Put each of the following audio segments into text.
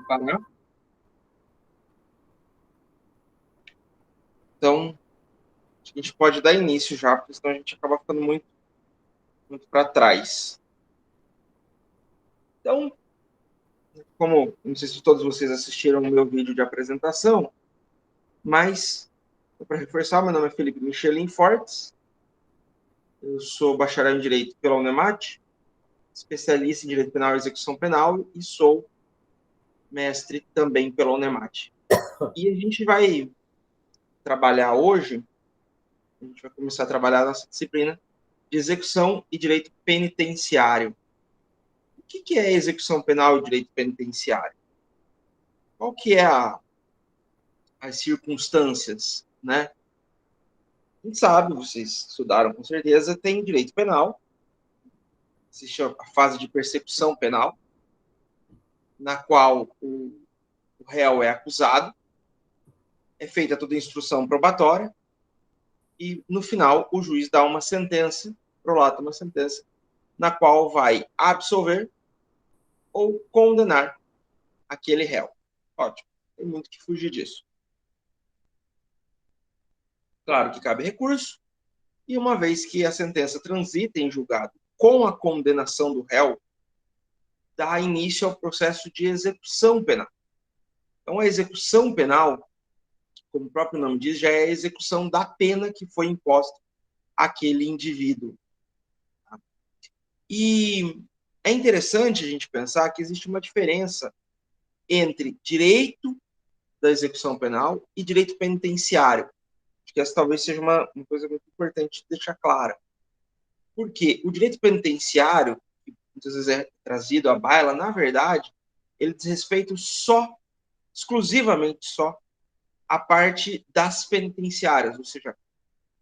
Parar. Então, a gente pode dar início já, porque senão a gente acaba ficando muito, muito para trás. Então, como não sei se todos vocês assistiram o meu vídeo de apresentação, mas para reforçar, meu nome é Felipe Michelin Fortes, eu sou bacharel em Direito pela Unemat, especialista em Direito Penal e Execução Penal e sou mestre também pela Unemat. E a gente vai trabalhar hoje, a gente vai começar a trabalhar a nossa disciplina de Execução e Direito Penitenciário. O que é execução penal e direito penitenciário? Qual que é as circunstâncias, né? A gente sabe, vocês estudaram com certeza, tem direito penal, existe a fase de persecução penal, na qual o réu é acusado, é feita toda a instrução probatória e, no final, o juiz dá uma sentença, prolata uma sentença, na qual vai absolver ou condenar aquele réu. Ótimo, tem muito que fugir disso. Claro que cabe recurso, e uma vez que a sentença transita em julgado com a condenação do réu, dá início ao processo de execução penal. Então, a execução penal, como o próprio nome diz, já é a execução da pena que foi imposta àquele indivíduo. E é interessante a gente pensar que existe uma diferença entre direito da execução penal e direito penitenciário. Acho que essa talvez seja uma coisa muito importante deixar clara. Porque o direito penitenciário, que muitas vezes é trazido à baila, na verdade, ele diz respeito exclusivamente só, a parte das penitenciárias, ou seja,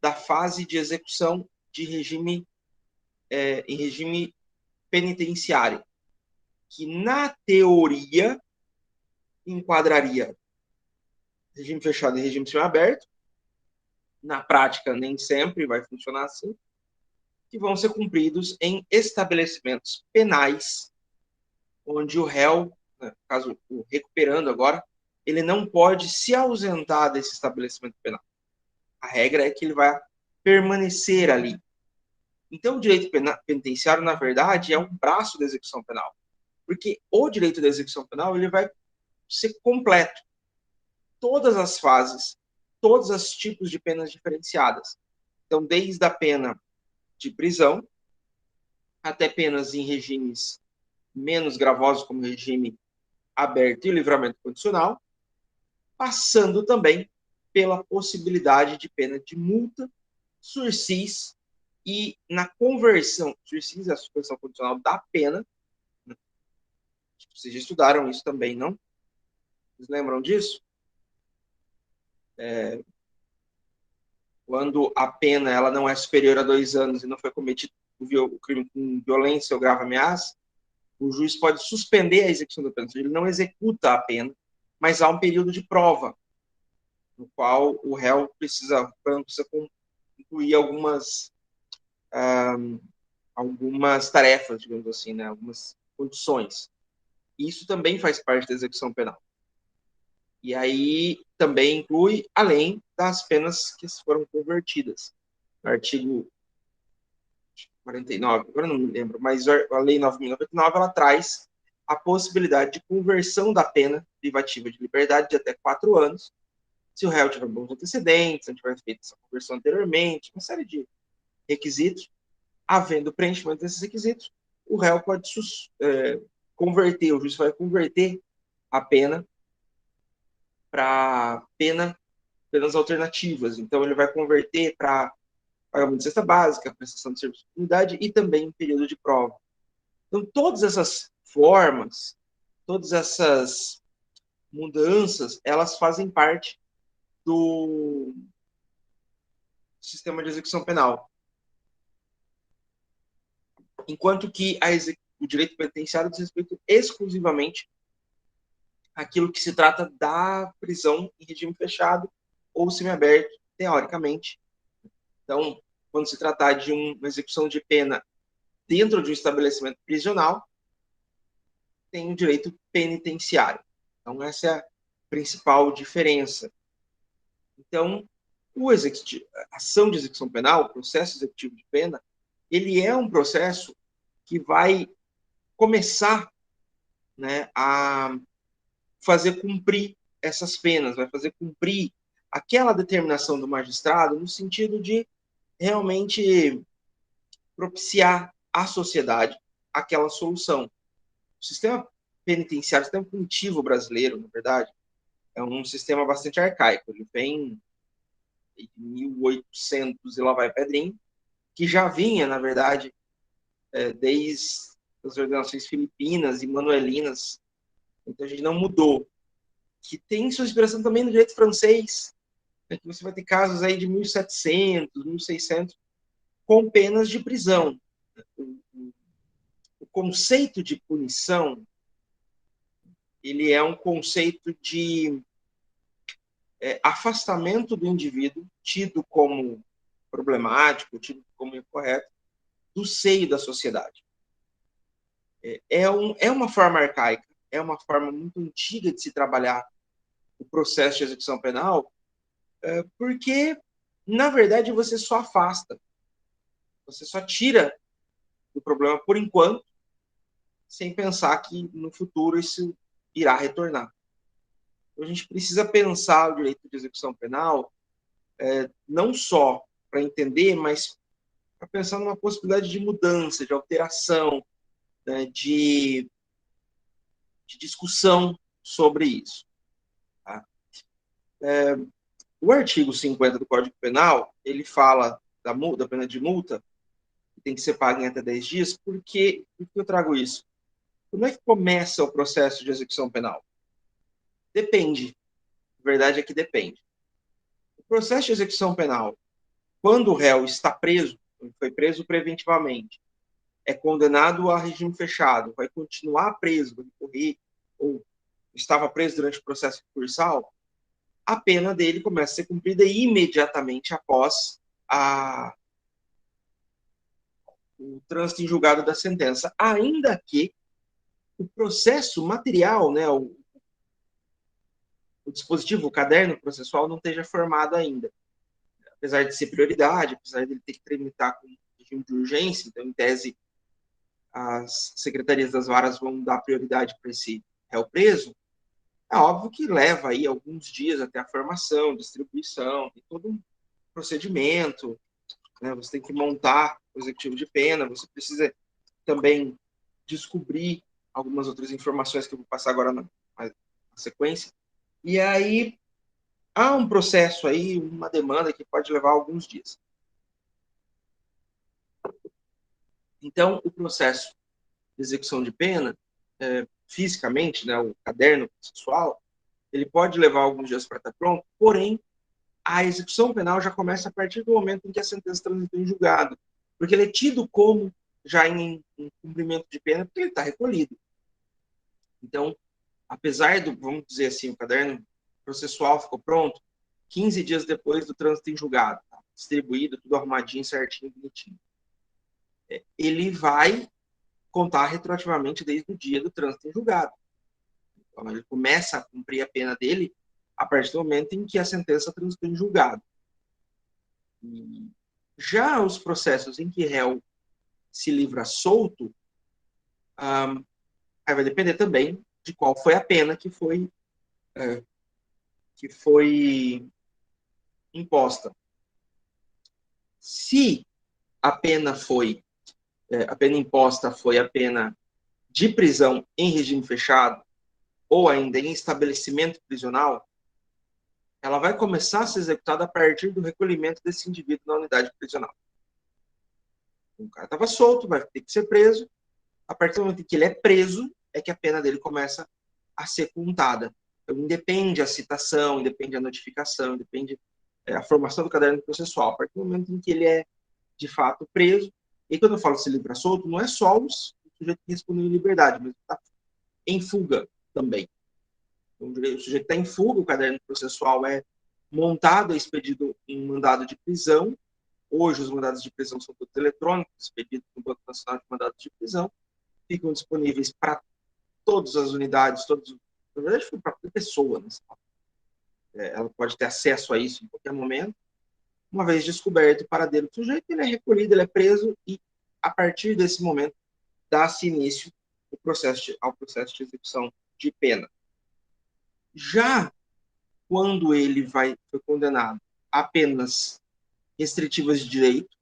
da fase de execução de regime, em regime penitenciário, que na teoria enquadraria regime fechado e regime semiaberto, na prática nem sempre vai funcionar assim, que vão ser cumpridos em estabelecimentos penais, onde o réu, no caso, o recuperando agora, ele não pode se ausentar desse estabelecimento penal. A regra é que ele vai permanecer ali. Então, o direito penitenciário, na verdade, é um braço da execução penal. Porque o direito da execução penal ele vai ser completo. Todas as fases, todos os tipos de penas diferenciadas. Então, desde a pena de prisão até penas em regimes menos gravosos, como o regime aberto e livramento condicional, passando também pela possibilidade de pena de multa, sursis e na conversão, sursis é a suspensão condicional da pena, né? Vocês já estudaram isso também, não? Vocês lembram disso? Quando a pena ela não é superior a 2 anos e não foi cometido o crime com violência ou grave ameaça, o juiz pode suspender a execução da pena. Ele não executa a pena, mas há um período de prova, no qual o réu precisa concluir algumas tarefas, digamos assim, né? Algumas condições. Isso também faz parte da execução penal. E aí também inclui, além das penas que foram convertidas. No artigo 49, agora não me lembro, mas a Lei 9.099, ela traz a possibilidade de conversão da pena privativa de liberdade de até 4 anos, se o réu tiver bons antecedentes, se tiver feito essa conversão anteriormente, uma série de requisitos. Havendo preenchimento desses requisitos, o réu pode converter, o juiz vai converter a pena para penas alternativas. Então, ele vai converter para pagamento de cesta básica, prestação de serviço de comunidade e também período de prova. Então, todas essas formas, todas essas mudanças, elas fazem parte do sistema de execução penal. Enquanto que o direito penitenciário diz respeito exclusivamente àquilo que se trata da prisão em regime fechado ou semiaberto, teoricamente. Então, quando se tratar de uma execução de pena dentro de um estabelecimento prisional, tem o direito penitenciário. Então, essa é a principal diferença. Então, a ação de execução penal, o processo executivo de pena, ele é um processo que vai começar, né, a fazer cumprir essas penas, vai fazer cumprir aquela determinação do magistrado no sentido de realmente propiciar à sociedade aquela solução. O sistema penitenciário, o sistema punitivo brasileiro, na verdade, é um sistema bastante arcaico. Ele vem em 1800 e lá vai Pedrinho, que já vinha, na verdade, desde as ordenações filipinas e manuelinas. Então a gente não mudou. Que tem sua inspiração também no direito francês, né, que você vai ter casos aí de 1700, 1600, com penas de prisão. O conceito de punição, ele é um conceito de afastamento do indivíduo, tido como problemático, tido como incorreto, do seio da sociedade. É uma forma arcaica, é uma forma muito antiga de se trabalhar o processo de execução penal, porque, na verdade, você só afasta, você só tira do problema por enquanto, sem pensar que no futuro isso irá retornar. Então, a gente precisa pensar o direito de execução penal não só para entender, mas para pensar numa possibilidade de mudança, de alteração, né, de discussão sobre isso. Tá? O artigo 50 do Código Penal, ele fala da pena de multa, que tem que ser paga em até 10 dias, por que eu trago isso? Como é que começa o processo de execução penal? Depende. A verdade é que depende. O processo de execução penal, quando o réu está preso, foi preso preventivamente, é condenado a regime fechado, vai continuar preso, vai correr, ou estava preso durante o processo recursal, a pena dele começa a ser cumprida imediatamente após o trânsito em julgado da sentença, ainda que o processo material, né, o dispositivo, o caderno processual não esteja formado ainda. Apesar de ser prioridade, apesar de ele ter que tramitar com regime de urgência, então, em tese, as secretarias das varas vão dar prioridade para esse réu preso, é óbvio que leva aí alguns dias até a formação, distribuição, tem todo um procedimento, né? Você tem que montar o executivo de pena, você precisa também descobrir algumas outras informações que eu vou passar agora na sequência. E aí há um processo aí, uma demanda que pode levar alguns dias. Então, o processo de execução de pena, fisicamente, né, o caderno processual, ele pode levar alguns dias para estar pronto, porém, a execução penal já começa a partir do momento em que a sentença transitou em julgado, porque ele é tido como já em cumprimento de pena, porque ele está recolhido. Então, apesar do, vamos dizer assim, o caderno processual ficou pronto 15 dias depois do trânsito em julgado, tá? Distribuído, tudo arrumadinho, certinho, bonitinho. Ele vai contar retroativamente desde o dia do trânsito em julgado. Então, ele começa a cumprir a pena dele a partir do momento em que a sentença transitou em julgado. E já os processos em que réu se livra solto, aí vai depender também de qual foi a pena que foi imposta. Se a pena a pena imposta foi a pena de prisão em regime fechado ou ainda em estabelecimento prisional, ela vai começar a ser executada a partir do recolhimento desse indivíduo na unidade prisional. O cara estava solto, vai ter que ser preso. A partir do momento em que ele é preso, é que a pena dele começa a ser contada. Então, independe a citação, independe a notificação, independe a formação do caderno processual. A partir do momento em que ele é, de fato, preso, e quando eu falo se livra solto, não é só o sujeito que respondeu em liberdade, mas está em fuga também. Então, o sujeito está em fuga, o caderno processual é montado, é expedido um mandado de prisão. Hoje, os mandados de prisão são todos eletrônicos, expedidos no Banco Nacional de Mandados de Prisão, ficam disponíveis para todas as unidades, todos Na verdade, foi para a pessoa, né? Ela pode ter acesso a isso em qualquer momento. Uma vez descoberto o paradeiro do sujeito, ele é recolhido, ele é preso e, a partir desse momento, dá-se início ao processo de execução de pena. Já quando ele foi condenado a penas restritivas de direito,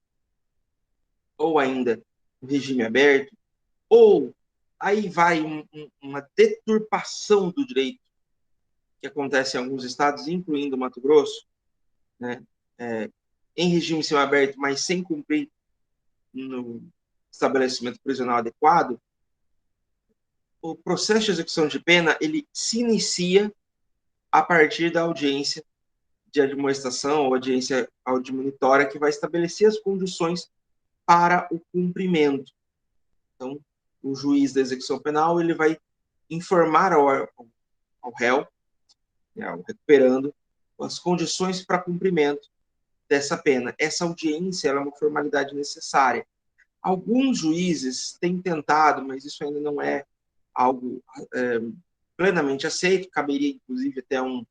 ou ainda o regime aberto, ou aí vai uma deturpação do direito que acontece em alguns estados, incluindo Mato Grosso, né? Em regime semiaberto, mas sem cumprir no estabelecimento prisional adequado, o processo de execução de pena ele se inicia a partir da audiência de admoestação ou audiência audimonitória que vai estabelecer as condições para o cumprimento. Então, o juiz da execução penal ele vai informar ao réu, né, ao recuperando, as condições para cumprimento dessa pena. Essa audiência ela é uma formalidade necessária. Alguns juízes têm tentado, mas isso ainda não é algo plenamente aceito, caberia inclusive até um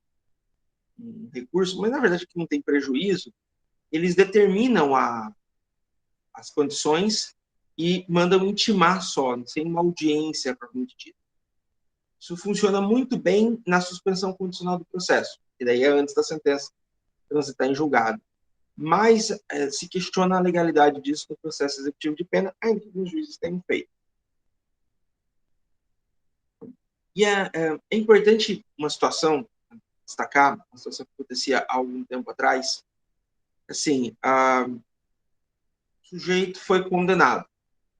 recurso, mas na verdade que não tem prejuízo, eles determinam as condições e mandam intimar só, sem uma audiência propriamente dita. Isso funciona muito bem na suspensão condicional do processo, que daí é antes da sentença transitar em julgado. Mas se questiona a legalidade disso no processo executivo de pena, ainda que os juízes tenham feito. E é importante uma situação, destacar, uma situação que acontecia há algum tempo atrás, assim, o sujeito foi condenado,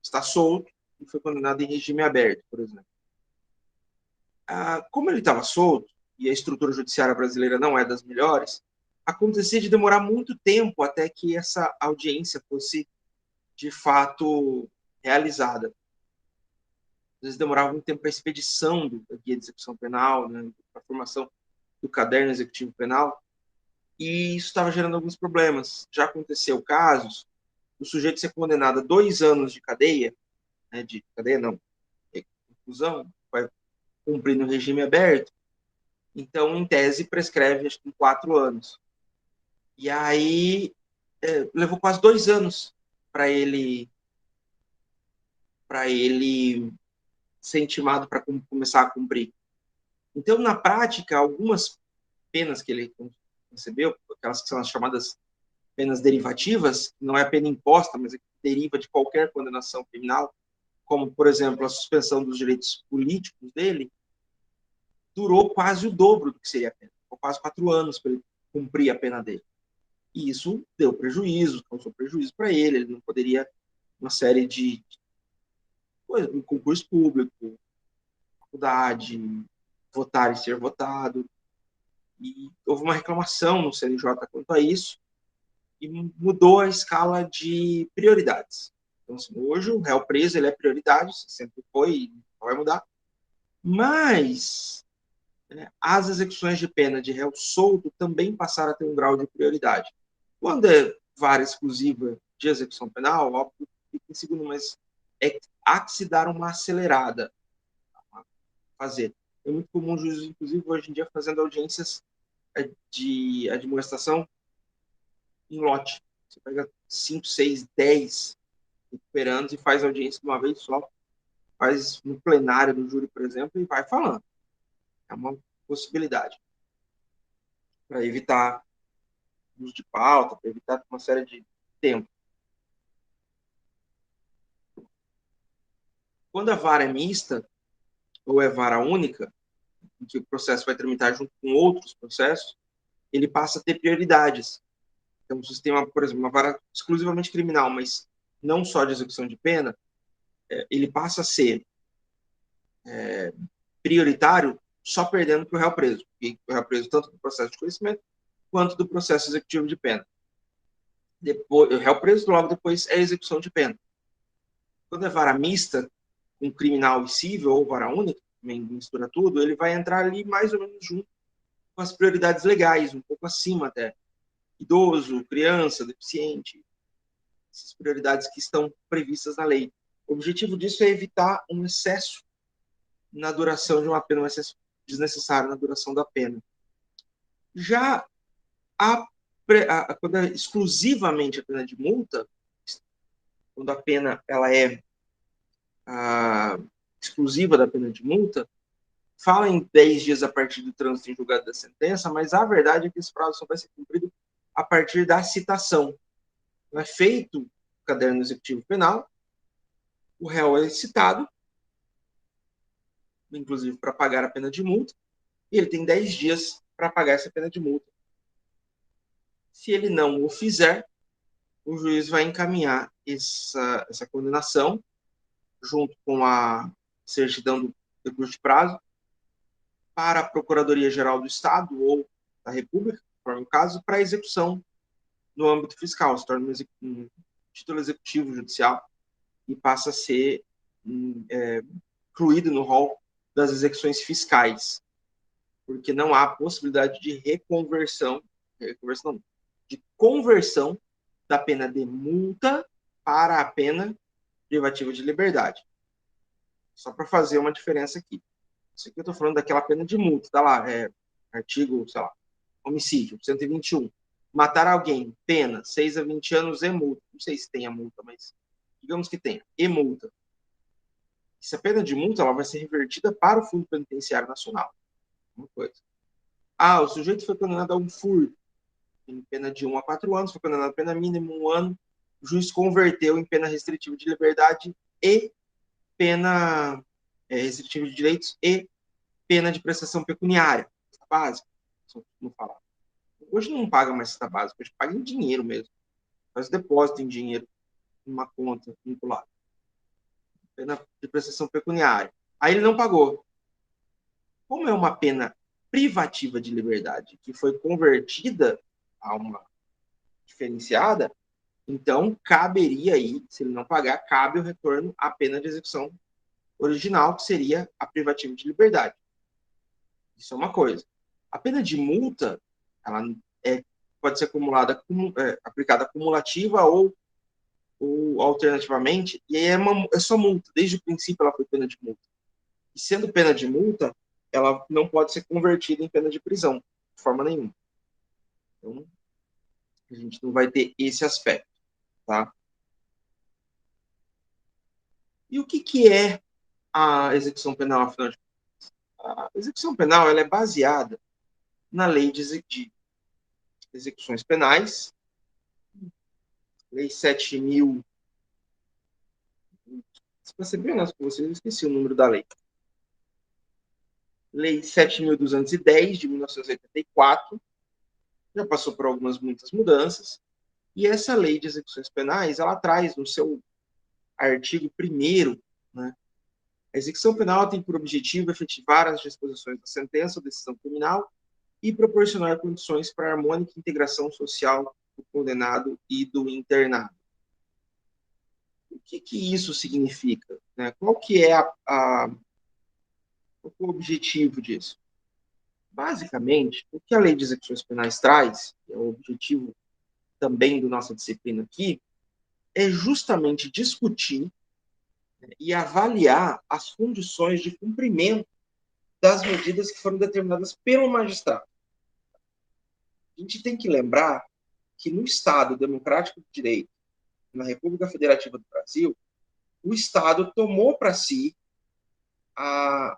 está solto e foi condenado em regime aberto, por exemplo. Como ele estava solto, e a estrutura judiciária brasileira não é das melhores, acontecia de demorar muito tempo até que essa audiência fosse, de fato, realizada. Às vezes demorava muito tempo para a expedição da guia de execução penal, né, para a formação do caderno executivo penal, e isso estava gerando alguns problemas. Já aconteceu casos do sujeito ser condenado a 2 anos de cadeia, né, de cadeia não, reclusão, vai cumprir no regime aberto, então, em tese, prescreve acho que 4 anos. E aí, levou quase 2 anos para ele ser intimado para começar a cumprir. Então, na prática, algumas penas que ele recebeu, aquelas que são as chamadas penas derivativas, não é a pena imposta, mas é que deriva de qualquer condenação criminal, como, por exemplo, a suspensão dos direitos políticos dele, durou quase o dobro do que seria a pena. Ficou quase 4 anos para ele cumprir a pena dele. E isso deu prejuízo, causou prejuízo para ele, ele não poderia uma série de coisas, um concurso público, faculdade, votar e ser votado. E houve uma reclamação no CNJ quanto a isso, e mudou a escala de prioridades. Então, assim, hoje, o réu preso ele é prioridade, sempre foi e não vai mudar, mas as execuções de pena de réu solto também passaram a ter um grau de prioridade. Quando é vara exclusiva de execução penal, óbvio, fica em segundo, mas há que se dar uma acelerada a fazer. É muito comum os juízes, inclusive, hoje em dia, fazendo audiências de admoestação em lote. Você pega 5, 6, 10 recuperandos e faz audiência de uma vez só, faz no plenário do júri, por exemplo, e vai falando. É uma possibilidade para evitar uso de pauta, para evitar uma série de tempo. Quando a vara é mista, ou é vara única, em que o processo vai tramitar junto com outros processos, ele passa a ter prioridades. Então, um sistema, por exemplo, uma vara exclusivamente criminal, mas não só de execução de pena, ele passa a ser prioritário só perdendo para o réu preso. E o réu preso tanto do processo de conhecimento quanto do processo executivo de pena. Depois, o réu preso, logo depois, é a execução de pena. Quando é vara mista, com criminal e civil, ou vara única, também mistura tudo, ele vai entrar ali mais ou menos junto com as prioridades legais, um pouco acima até. Idoso, criança, deficiente, essas prioridades que estão previstas na lei. O objetivo disso é evitar um excesso na duração de uma pena, um excesso desnecessário na duração da pena. Já quando é exclusivamente a pena de multa, quando a pena ela é exclusiva da pena de multa, fala em 10 dias a partir do trânsito em julgado da sentença, mas a verdade é que esse prazo só vai ser cumprido a partir da citação. Não é feito o caderno executivo penal, o réu é citado, inclusive para pagar a pena de multa, e ele tem 10 dias para pagar essa pena de multa. Se ele não o fizer, o juiz vai encaminhar essa condenação, junto com a certidão do recurso de prazo, para a Procuradoria-Geral do Estado ou da República, conforme o caso, para execução no âmbito fiscal. Se torna um título executivo judicial e passa a ser incluído no rol das execuções fiscais, porque não há possibilidade de de conversão da pena de multa para a pena privativa de liberdade. Só para fazer uma diferença aqui. Isso aqui eu estou falando daquela pena de multa, tá lá, artigo, sei lá, homicídio, 121. Matar alguém, pena, 6 a 20 anos e multa. Não sei se tem a multa, mas digamos que tenha, e multa. Essa pena de multa ela vai ser revertida para o Fundo Penitenciário Nacional. Uma coisa. O sujeito foi condenado a um furto, em pena de 1 a 4 anos, foi condenado a pena mínima 1 ano, o juiz converteu em pena restritiva de liberdade e pena restritiva de direitos e pena de prestação pecuniária, cesta básica, não falar. Hoje não paga mais cesta básica, hoje paga em dinheiro mesmo. Faz depósito em dinheiro numa conta vinculada. Pena de prestação pecuniária. Aí ele não pagou. Como é uma pena privativa de liberdade que foi convertida a uma diferenciada, então caberia aí, se ele não pagar, cabe o retorno à pena de execução original, que seria a privativa de liberdade. Isso é uma coisa. A pena de multa, ela pode ser aplicada acumulativa ou alternativamente, e aí é só multa. Desde o princípio ela foi pena de multa. E sendo pena de multa, ela não pode ser convertida em pena de prisão, de forma nenhuma. Então, a gente não vai ter esse aspecto, tá? E o que é a execução penal, afinal de contas? A execução penal ela é baseada na lei de execuções penais, lei 7.000. Para ser bem honesto com vocês, eu esqueci o número da lei. Lei 7.210, de 1984, já passou por muitas mudanças, e essa lei de execuções penais, ela traz no seu artigo 1º, né, a execução penal tem por objetivo efetivar as disposições da sentença ou decisão criminal e proporcionar condições para a harmônica integração social do condenado e do internado. O que isso significa? Né? Qual que é o objetivo disso? Basicamente, o que a lei de execuções penais traz, que é o objetivo também da nossa disciplina aqui, é justamente discutir, né, e avaliar as condições de cumprimento das medidas que foram determinadas pelo magistrado. A gente tem que lembrar que no Estado Democrático de Direito, na República Federativa do Brasil, o Estado tomou para si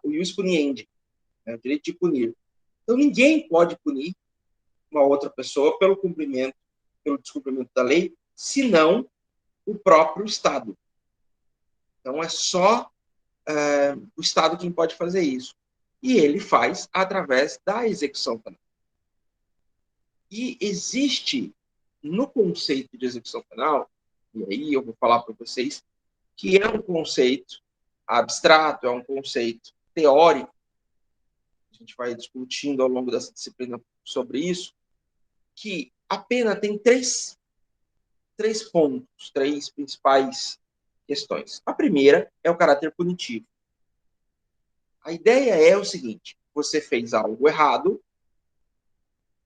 o ius puniendi, né, o direito de punir. Então, ninguém pode punir uma outra pessoa pelo descumprimento da lei, senão o próprio Estado. Então, é só o Estado quem pode fazer isso. E ele faz através da execução penal. E existe, no conceito de execução penal, e aí eu vou falar para vocês, que é um conceito abstrato, é um conceito teórico, a gente vai discutindo ao longo dessa disciplina sobre isso, que a pena tem três pontos, três principais questões. A primeira é o caráter punitivo. A ideia é o seguinte: você fez algo errado,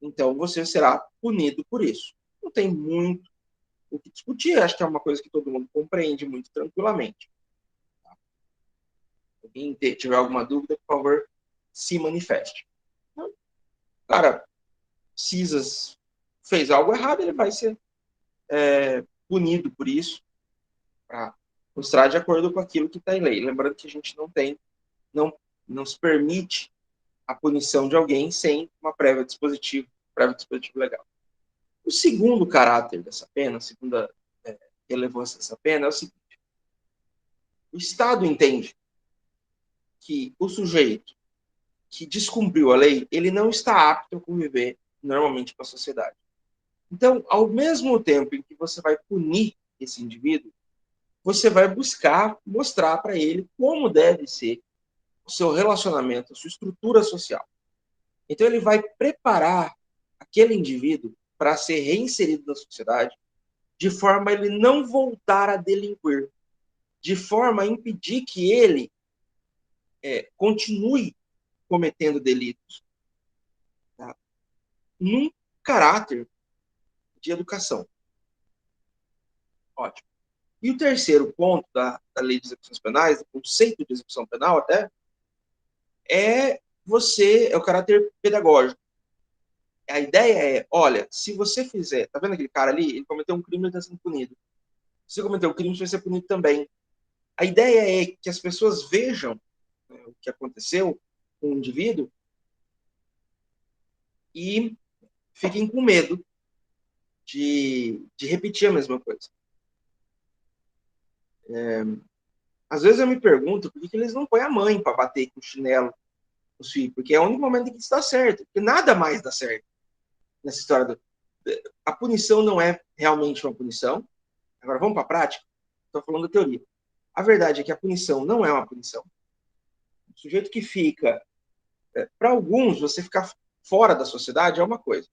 então você será punido por isso. Não tem muito o que discutir, acho que é uma coisa que todo mundo compreende muito tranquilamente. Se alguém tiver alguma dúvida, por favor, se manifeste. Então, cara, Cisas fez algo errado, ele vai ser punido por isso, para mostrar de acordo com aquilo que está em lei. Lembrando que a gente não se permite a punição de alguém sem uma prévia dispositivo legal. O segundo caráter dessa pena, a segunda relevância dessa pena é o seguinte: o Estado entende que o sujeito que descumpriu a lei, ele não está apto a conviver normalmente com a sociedade. Então, ao mesmo tempo em que você vai punir esse indivíduo, você vai buscar mostrar para ele como deve ser o seu relacionamento, a sua estrutura social. Então, ele vai preparar aquele indivíduo para ser reinserido na sociedade, de forma a ele não voltar a delinquir, de forma a impedir que ele continue cometendo delitos, tá? Num caráter de educação. Ótimo. E o terceiro ponto da lei de execuções penais, do conceito de execução penal até, é o caráter pedagógico. A ideia é, olha, se você fizer, tá vendo aquele cara ali? Ele cometeu um crime e está sendo punido. Se você cometeu um crime, você vai ser punido também. A ideia é que as pessoas vejam, né, o que aconteceu com o indivíduo e fiquem com medo de repetir a mesma coisa. Às vezes eu me pergunto por que eles não põem a mãe para bater com o chinelo nos filhos, porque é o único momento em que isso dá certo, porque nada mais dá certo nessa história. A punição não é realmente uma punição. Agora vamos para a prática? Estou falando da teoria. A verdade é que a punição não é uma punição. O sujeito que fica... para alguns, você ficar fora da sociedade é uma coisa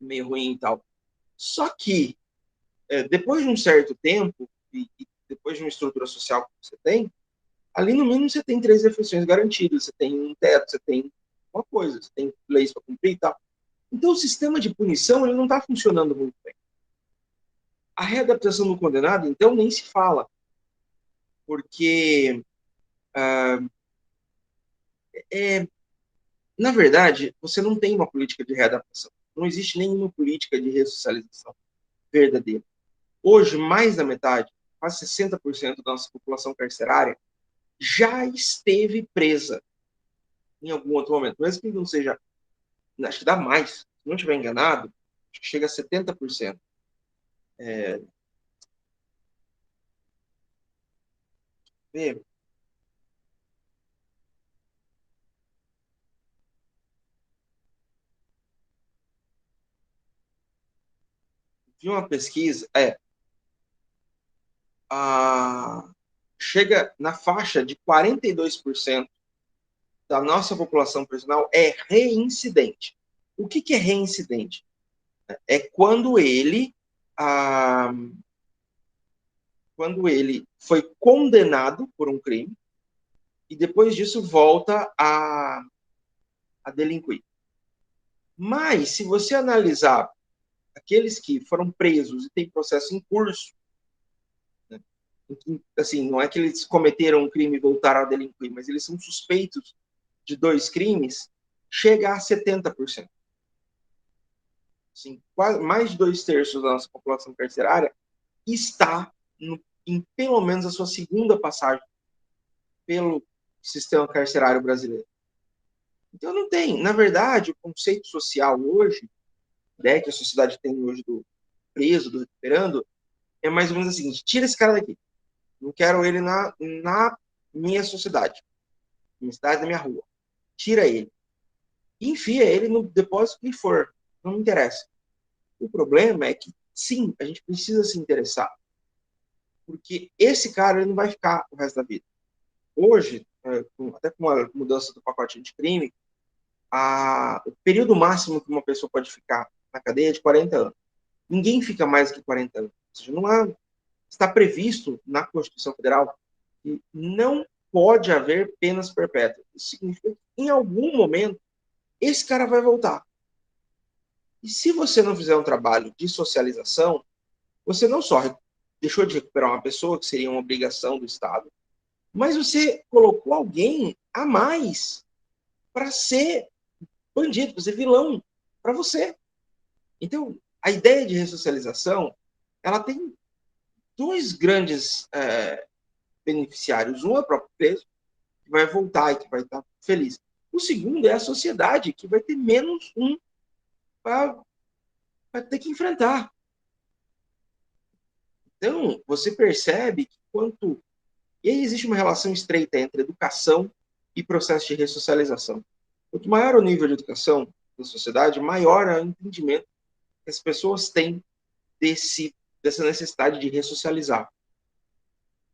meio ruim e tal. Só que, depois de um certo tempo, e depois de uma estrutura social que você tem, ali no mínimo você tem 3 refeições garantidas, você tem um teto, você tem uma coisa, você tem leis para cumprir e tal. Então o sistema de punição ele não está funcionando muito bem. A readaptação do condenado, então, nem se fala, porque, na verdade, você não tem uma política de readaptação. Não existe nenhuma política de ressocialização verdadeira. Hoje, mais da metade, quase 60% da nossa população carcerária já esteve presa em algum outro momento. Mesmo que não seja, acho que dá mais, se não estiver enganado, acho que chega a 70%. Vi uma pesquisa, chega na faixa de 42% da nossa população prisional é reincidente. O que é reincidente? É quando ele foi condenado por um crime e depois disso volta a delinquir. Mas, se você analisar aqueles que foram presos e têm processo em curso, né, assim, não é que eles cometeram um crime e voltaram a delinquir, mas eles são suspeitos de 2 crimes, chega a 70%. Assim, mais de 2/3 da nossa população carcerária está em pelo menos a sua segunda passagem pelo sistema carcerário brasileiro. Então não tem. Na verdade, o conceito social hoje, né, que a sociedade tem hoje do preso, do recuperando, é mais ou menos assim: tira esse cara daqui. Não quero ele na minha sociedade, na minha cidade, na minha rua. Tira ele. E enfia ele no depósito que for. Não me interessa. O problema é que, sim, a gente precisa se interessar. Porque esse cara ele não vai ficar o resto da vida. Hoje, até com a mudança do pacote anticrime, o período máximo que uma pessoa pode ficar na cadeia é de 40 anos. Ninguém fica mais que 40 anos. Ou seja, está previsto na Constituição Federal que não pode haver penas perpétuas. Isso significa que, em algum momento, esse cara vai voltar. E se você não fizer um trabalho de socialização, você não só deixou de recuperar uma pessoa, que seria uma obrigação do Estado, mas você colocou alguém a mais para ser bandido, para ser vilão para você. Então, a ideia de ressocialização, ela tem dois grandes beneficiários. Um é o próprio preso, que vai voltar e que vai estar feliz. O segundo é a sociedade, que vai ter menos um para ter que enfrentar. Então, você percebe que quanto... E aí existe uma relação estreita entre educação e processo de ressocialização. Quanto maior o nível de educação da sociedade, maior é o entendimento que as pessoas têm dessa necessidade de ressocializar.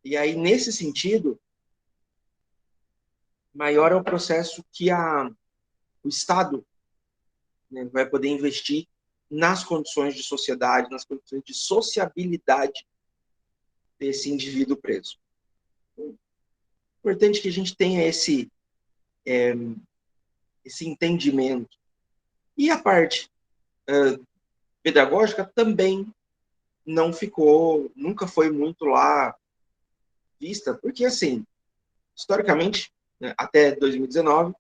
E aí, nesse sentido, maior é o processo que o Estado, né, vai poder investir nas condições de sociedade, nas condições de sociabilidade desse indivíduo preso. Então, é importante que a gente tenha esse entendimento. E a parte pedagógica também não ficou, nunca foi muito lá vista, porque, assim, historicamente, né, até 2019, o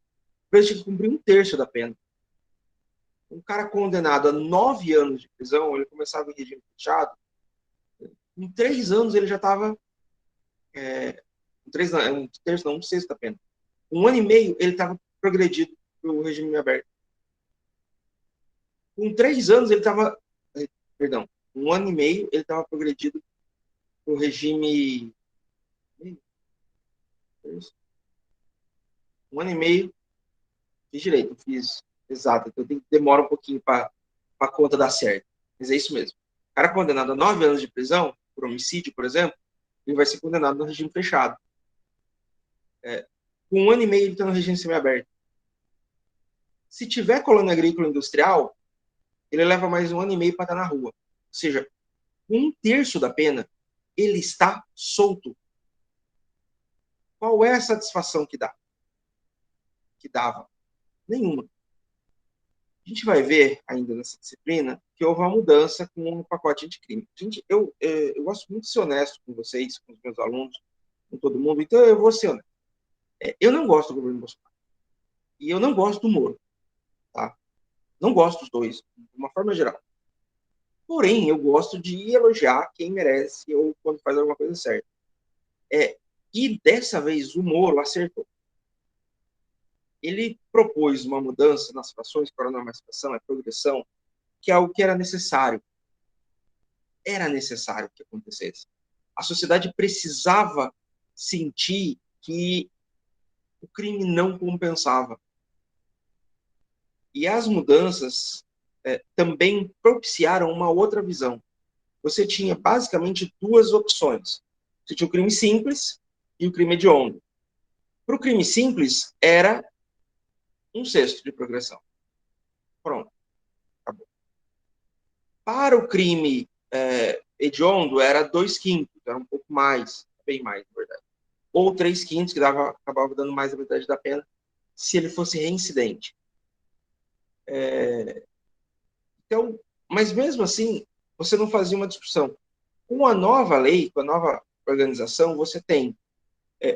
preso tinha que cumprir um terço da pena. Um cara condenado a 9 anos de prisão, ele começava em regime fechado, em 3 anos ele já estava... um terço, não, um sexto da pena. 1 ano e meio ele estava progredido para o regime aberto. Com 3 anos ele estava... Perdão, 1 ano e meio ele estava progredido para o regime... 1 ano e meio, fiz direito, fiz exato, então demora um pouquinho para a conta dar certo. Mas é isso mesmo. O cara condenado a 9 anos de prisão, por homicídio, por exemplo, ele vai ser condenado no regime fechado. Com 1 ano e meio ele está no regime semiaberto. Se tiver colônia agrícola industrial, ele leva mais 1 ano e meio para estar na rua. Ou seja, um terço da pena, ele está solto. Qual é a satisfação que dá? Que dava? Nenhuma. A gente vai ver ainda nessa disciplina que houve uma mudança com o pacote anticrime. Gente, eu gosto muito de ser honesto com vocês, com os meus alunos, com todo mundo, então eu vou ser honesto. Eu não gosto do governo Bolsonaro. E eu não gosto do Moro. Tá? Não gosto dos dois, de uma forma geral. Porém, eu gosto de elogiar quem merece ou quando faz alguma coisa certa. E dessa vez o Moro acertou. Ele propôs uma mudança nas frações, para não é fração, é progressão, que é algo que era necessário. Era necessário que acontecesse. A sociedade precisava sentir que o crime não compensava. E as mudanças também propiciaram uma outra visão. Você tinha basicamente duas opções. Você tinha o crime simples e o crime hediondo. Para o crime simples, era 1/6 de progressão. Pronto. Acabou. Para o crime hediondo, era 2/5, era um pouco mais, bem mais, na verdade. Ou 3/5, que acabava dando mais da metade da pena, se ele fosse reincidente. Então, mas mesmo assim, você não fazia uma discussão. Com a nova lei, com a nova organização, você tem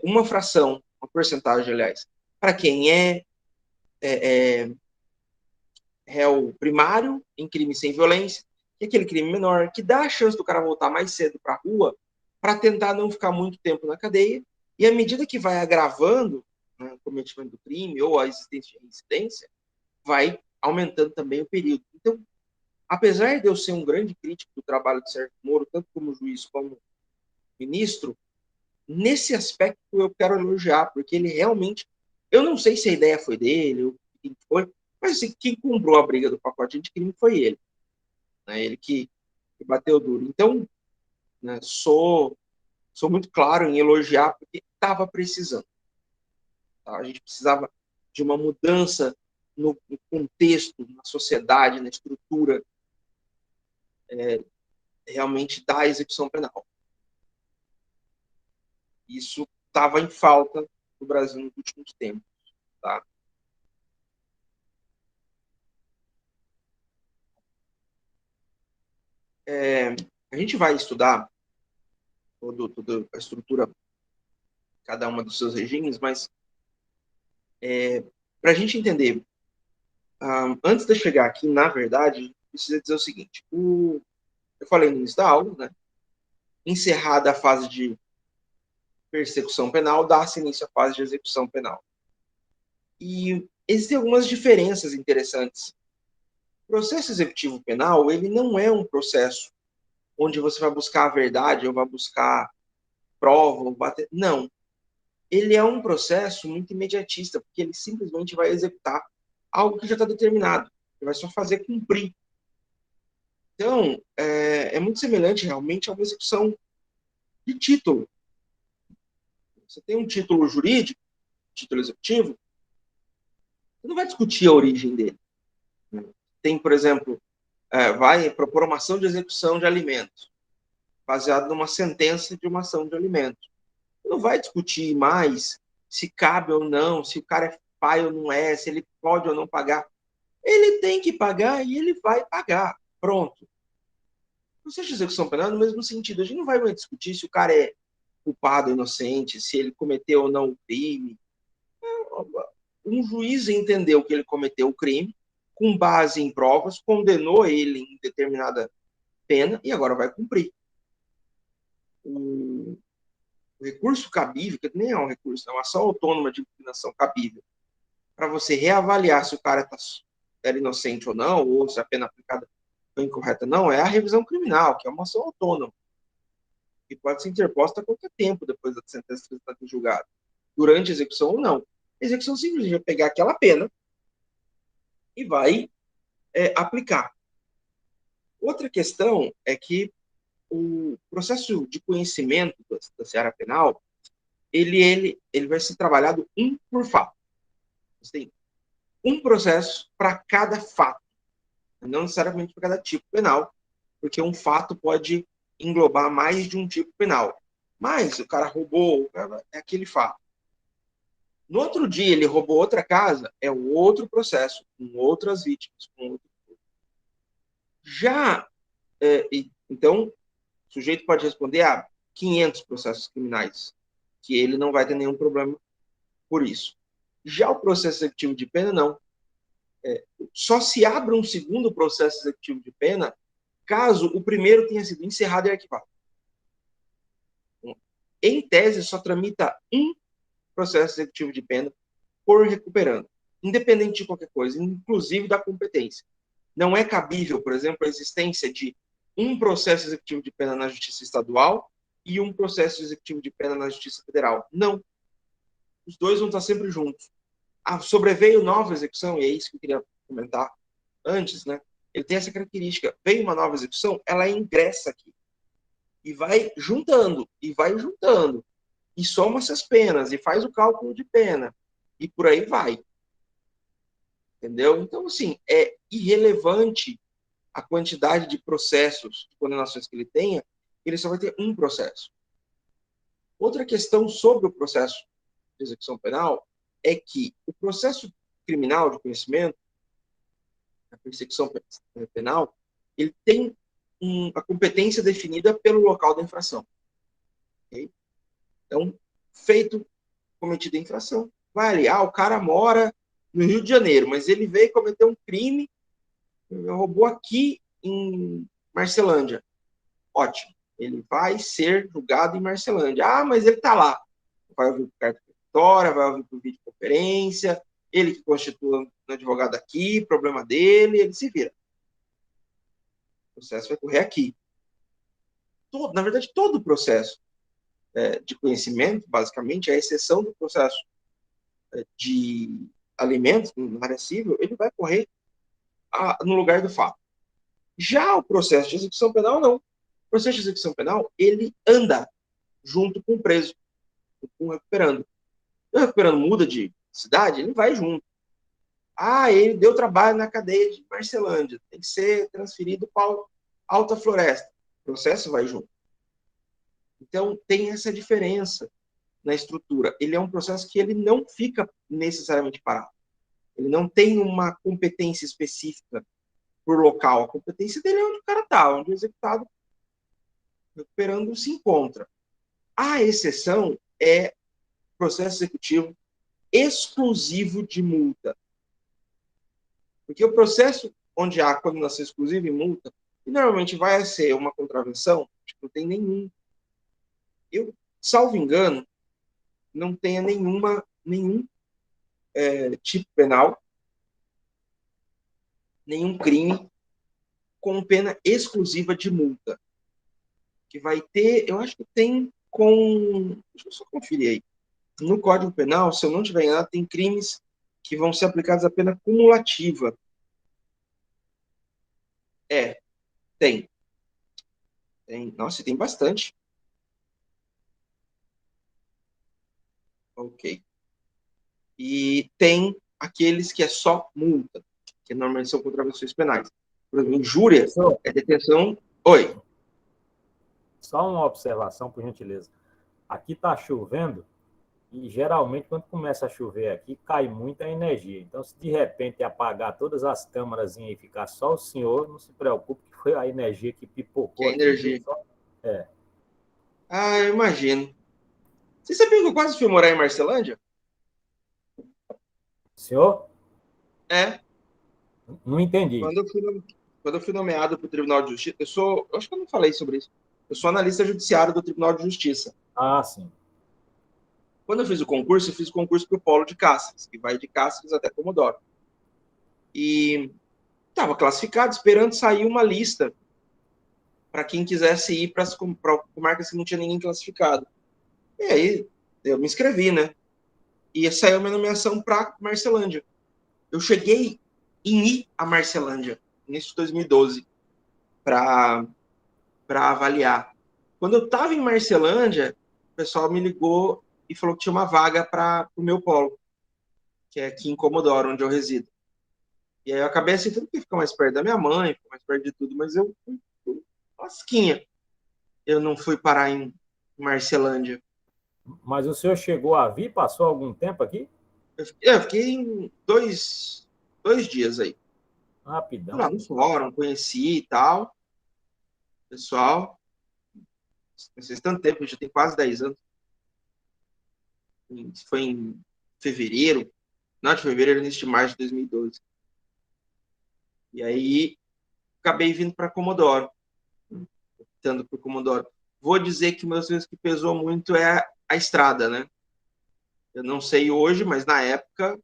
uma fração, uma porcentagem, aliás, para quem é réu primário em crime sem violência, que é aquele crime menor, que dá a chance do cara voltar mais cedo para a rua para tentar não ficar muito tempo na cadeia, e à medida que vai agravando, né, o cometimento do crime ou a existência de incidência, vai aumentando também o período. Então, apesar de eu ser um grande crítico do trabalho de Sérgio Moro, tanto como juiz como ministro, nesse aspecto eu quero elogiar, porque ele realmente... Eu não sei se a ideia foi dele, ou quem foi, mas assim, quem comprou a briga do pacote anticrime foi ele. Né? Ele que bateu duro. Então, né, sou muito claro em elogiar, porque estava precisando. Tá? A gente precisava de uma mudança no contexto, na sociedade, na estrutura realmente da execução penal. Isso estava em falta no Brasil nos últimos tempos. Tá? A gente vai estudar toda a estrutura, cada uma dos seus regimes, mas para a gente entender, antes de chegar aqui, na verdade, precisa dizer o seguinte: eu falei no início da aula, né? Encerrada a fase de persecução penal, dá-se início à fase de execução penal. E existem algumas diferenças interessantes. O processo executivo penal, ele não é um processo onde você vai buscar a verdade, ou vai buscar prova, ou bater. Não. Ele é um processo muito imediatista, porque ele simplesmente vai executar algo que já está determinado. Ele vai só fazer cumprir. Então, é muito semelhante realmente a uma execução de título. Você tem um título jurídico, título executivo, você não vai discutir a origem dele. Tem, por exemplo, vai propor uma ação de execução de alimentos, baseado numa sentença de uma ação de alimentos. Não vai discutir mais se cabe ou não, se o cara é pai ou não é, se ele pode ou não pagar. Ele tem que pagar e ele vai pagar. Pronto. O processo de execução penal é no mesmo sentido. A gente não vai mais discutir se o cara é culpado ou inocente, se ele cometeu ou não o crime. Um juiz entendeu que ele cometeu o crime, com base em provas, condenou ele em determinada pena e agora vai cumprir. O recurso cabível, que nem é um recurso, é uma ação autônoma de impugnação cabível, para você reavaliar se o cara era inocente ou não, ou se a pena aplicada foi incorreta ou não, é a revisão criminal, que é uma ação autônoma, que pode ser interposta a qualquer tempo depois da sentença que está julgada, durante a execução ou não. A execução simplesmente vai pegar aquela pena e vai aplicar. Outra questão é que o processo de conhecimento da seara penal, ele vai ser trabalhado um por fato. Você tem um processo para cada fato, não necessariamente para cada tipo penal, porque um fato pode englobar mais de um tipo penal. Mas o cara roubou, é aquele fato. No outro dia, ele roubou outra casa, é um outro processo, com outras vítimas. Já, então, o sujeito pode responder a 500 processos criminais, que ele não vai ter nenhum problema por isso. Já o processo executivo de pena, não. Só se abre um segundo processo executivo de pena caso o primeiro tenha sido encerrado e arquivado. Em tese, só tramita um processo executivo de pena por recuperando, independente de qualquer coisa, inclusive da competência. Não é cabível, por exemplo, a existência de um processo executivo de pena na Justiça Estadual e um processo executivo de pena na Justiça Federal. Não. Os dois vão estar sempre juntos. Sobreveio nova execução, e é isso que eu queria comentar antes, né? Ele tem essa característica. Veio uma nova execução, ela ingressa aqui. E vai juntando, e soma essas penas, e faz o cálculo de pena, e por aí vai. Entendeu? Então, assim, é irrelevante a quantidade de processos, de condenações que ele tenha, ele só vai ter um processo. Outra questão sobre o processo de execução penal é que o processo criminal de conhecimento, a persecução penal, ele tem a competência definida pelo local da infração. Okay? Então, feito, cometida a infração, vai ali. O cara mora no Rio de Janeiro, mas ele veio cometer um crime, roubou aqui em Marcelândia. Ótimo. Ele vai ser julgado em Marcelândia. Mas ele está lá. Vai ouvir por carta de vitória, vai ouvir por videoconferência, ele que constitua um advogado aqui, problema dele, ele se vira. O processo vai correr aqui. Na verdade, todo o processo de conhecimento, basicamente, a exceção do processo de alimentos, na área civil, ele vai correr no lugar do fato. Já o processo de execução penal, não. O processo de execução penal, ele anda junto com o preso, com o recuperando. O recuperando muda de cidade, ele vai junto. Ele deu trabalho na cadeia de Marcelândia, tem que ser transferido para Alta Floresta. O processo vai junto. Então, tem essa diferença na estrutura. Ele é um processo que ele não fica necessariamente parado. Ele não tem uma competência específica por local. A competência dele é onde o cara está, onde o executado recuperando se encontra. A exceção é processo executivo exclusivo de multa. Porque o processo onde há condenação exclusiva e multa, e normalmente vai ser uma contravenção, acho que não tem nenhum. Eu, salvo engano, não tenha nenhum tipo penal, nenhum crime com pena exclusiva de multa. Que vai ter, eu acho que tem com. Deixa eu só conferir aí. No Código Penal, se eu não estiver enganado, tem crimes que vão ser aplicados a pena cumulativa. É, tem. Nossa, tem bastante. Ok. E tem aqueles que é só multa, que normalmente são contravenções penais. Por exemplo, injúria Professor, é detenção. Oi. só uma observação, por gentileza. Aqui está chovendo e geralmente quando começa a chover aqui cai muita energia. Então, se de repente apagar todas as câmeras e ficar só o senhor, não se preocupe que foi a energia que Que pipocou é aqui, viu? energia. Ah, eu imagino. Você sabia que eu quase fui morar em Marcelândia? Senhor? É. Não entendi. Quando eu fui, quando eu fui nomeado para o Tribunal de Justiça, eu acho que eu não falei sobre isso. Eu sou analista judiciário do Tribunal de Justiça. Ah, sim. Quando eu fiz o concurso para o Polo de Cáceres, que vai de Cáceres até Comodoro. E estava classificado, esperando sair uma lista para quem quisesse ir para comarcas que não tinha ninguém classificado. E aí eu me inscrevi, né? E saiu minha nomeação para Marcelândia. Eu cheguei em ir a Marcelândia, início de 2012, para avaliar. Quando eu estava em Marcelândia, o pessoal me ligou e falou que tinha uma vaga para o meu polo, que é aqui em Comodoro, onde eu resido. E aí eu acabei aceitando porque fica mais perto da minha mãe, fica mais perto de tudo, mas eu fui lasquinha. Eu não fui parar em Marcelândia. Mas o senhor chegou a vir, passou algum tempo aqui? Eu fiquei em dois dias aí. Fui Rapidão. lá no fórum, conheci e tal, pessoal. Não sei se tanto tempo, já tem quase 10 anos. Foi em fevereiro, não de fevereiro, início de março de 2012. E aí acabei vindo para Comodoro, optando por Comodoro. Vou dizer que meus vezes que pesou muito é a estrada, né? Eu não sei hoje, mas na época,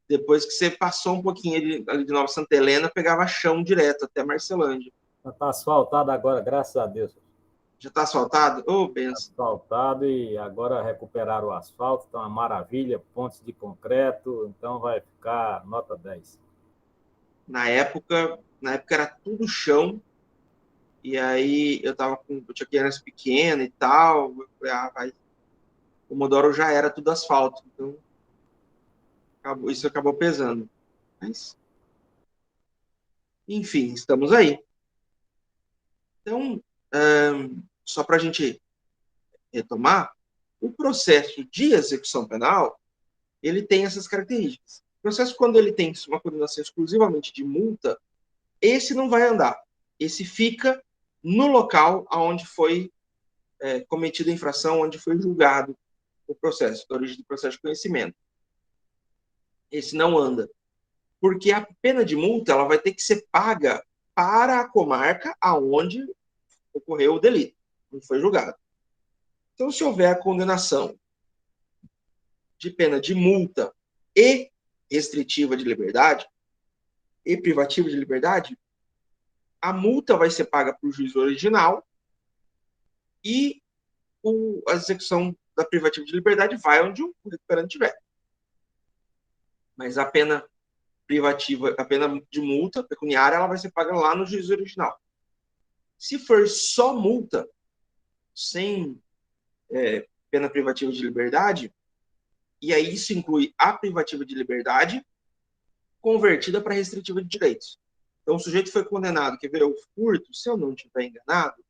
depois que você passou um pouquinho ali de Nova Santa Helena, pegava chão direto até Marcelândia. Está asfaltado agora, graças a Deus. Já está asfaltado? Ô, benção. Asfaltado e agora recuperaram o asfalto, está uma maravilha, pontes de concreto, então vai ficar nota 10. Na época era tudo chão, e aí eu tinha criança pequena e tal, eu falei, vai, o Comodoro já era tudo asfalto, então isso acabou pesando. Mas, enfim, estamos aí. Então, só para a gente retomar, o processo de execução penal, ele tem essas características. O processo, quando ele tem uma condenação exclusivamente de multa, esse não vai andar. Esse fica no local onde foi cometida a infração, onde foi julgado o processo, a origem do processo de conhecimento. Esse não anda. Porque a pena de multa ela vai ter que ser paga para a comarca aonde ocorreu o delito, onde foi julgado. Então, se houver a condenação de pena de multa e restritiva de liberdade e privativa de liberdade, a multa vai ser paga para o juiz original e a execução da privativa de liberdade vai onde o recuperante estiver. Mas a pena privativa, a pena de multa pecuniária, ela vai ser paga lá no juiz original. Se for só multa, sem pena privativa de liberdade, e aí isso inclui a privativa de liberdade convertida para restritiva de direitos. Então, o sujeito foi condenado, quer ver, o furto, se eu não estiver enganado,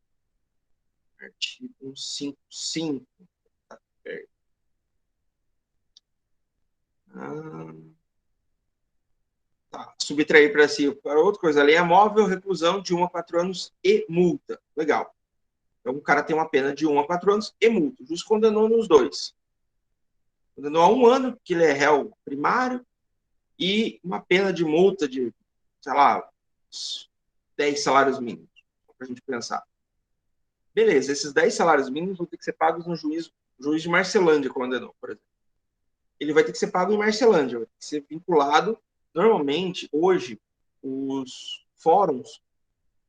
artigo 155, tá perto. Subtrair para si para outra coisa, a lei é móvel, reclusão de 1 a 4 anos e multa. Legal. Então, o cara tem uma pena de 1 a 4 anos e multa. O juiz condenou nos dois. Condenou a 1 ano, que ele é réu primário, e uma pena de multa de, sei lá, 10 salários mínimos, para a gente pensar. Beleza, esses 10 salários mínimos vão ter que ser pagos no juiz de Marcelândia, condenou, por exemplo. Ele vai ter que ser pago em Marcelândia, vai ter que ser vinculado. Normalmente, hoje, os fóruns,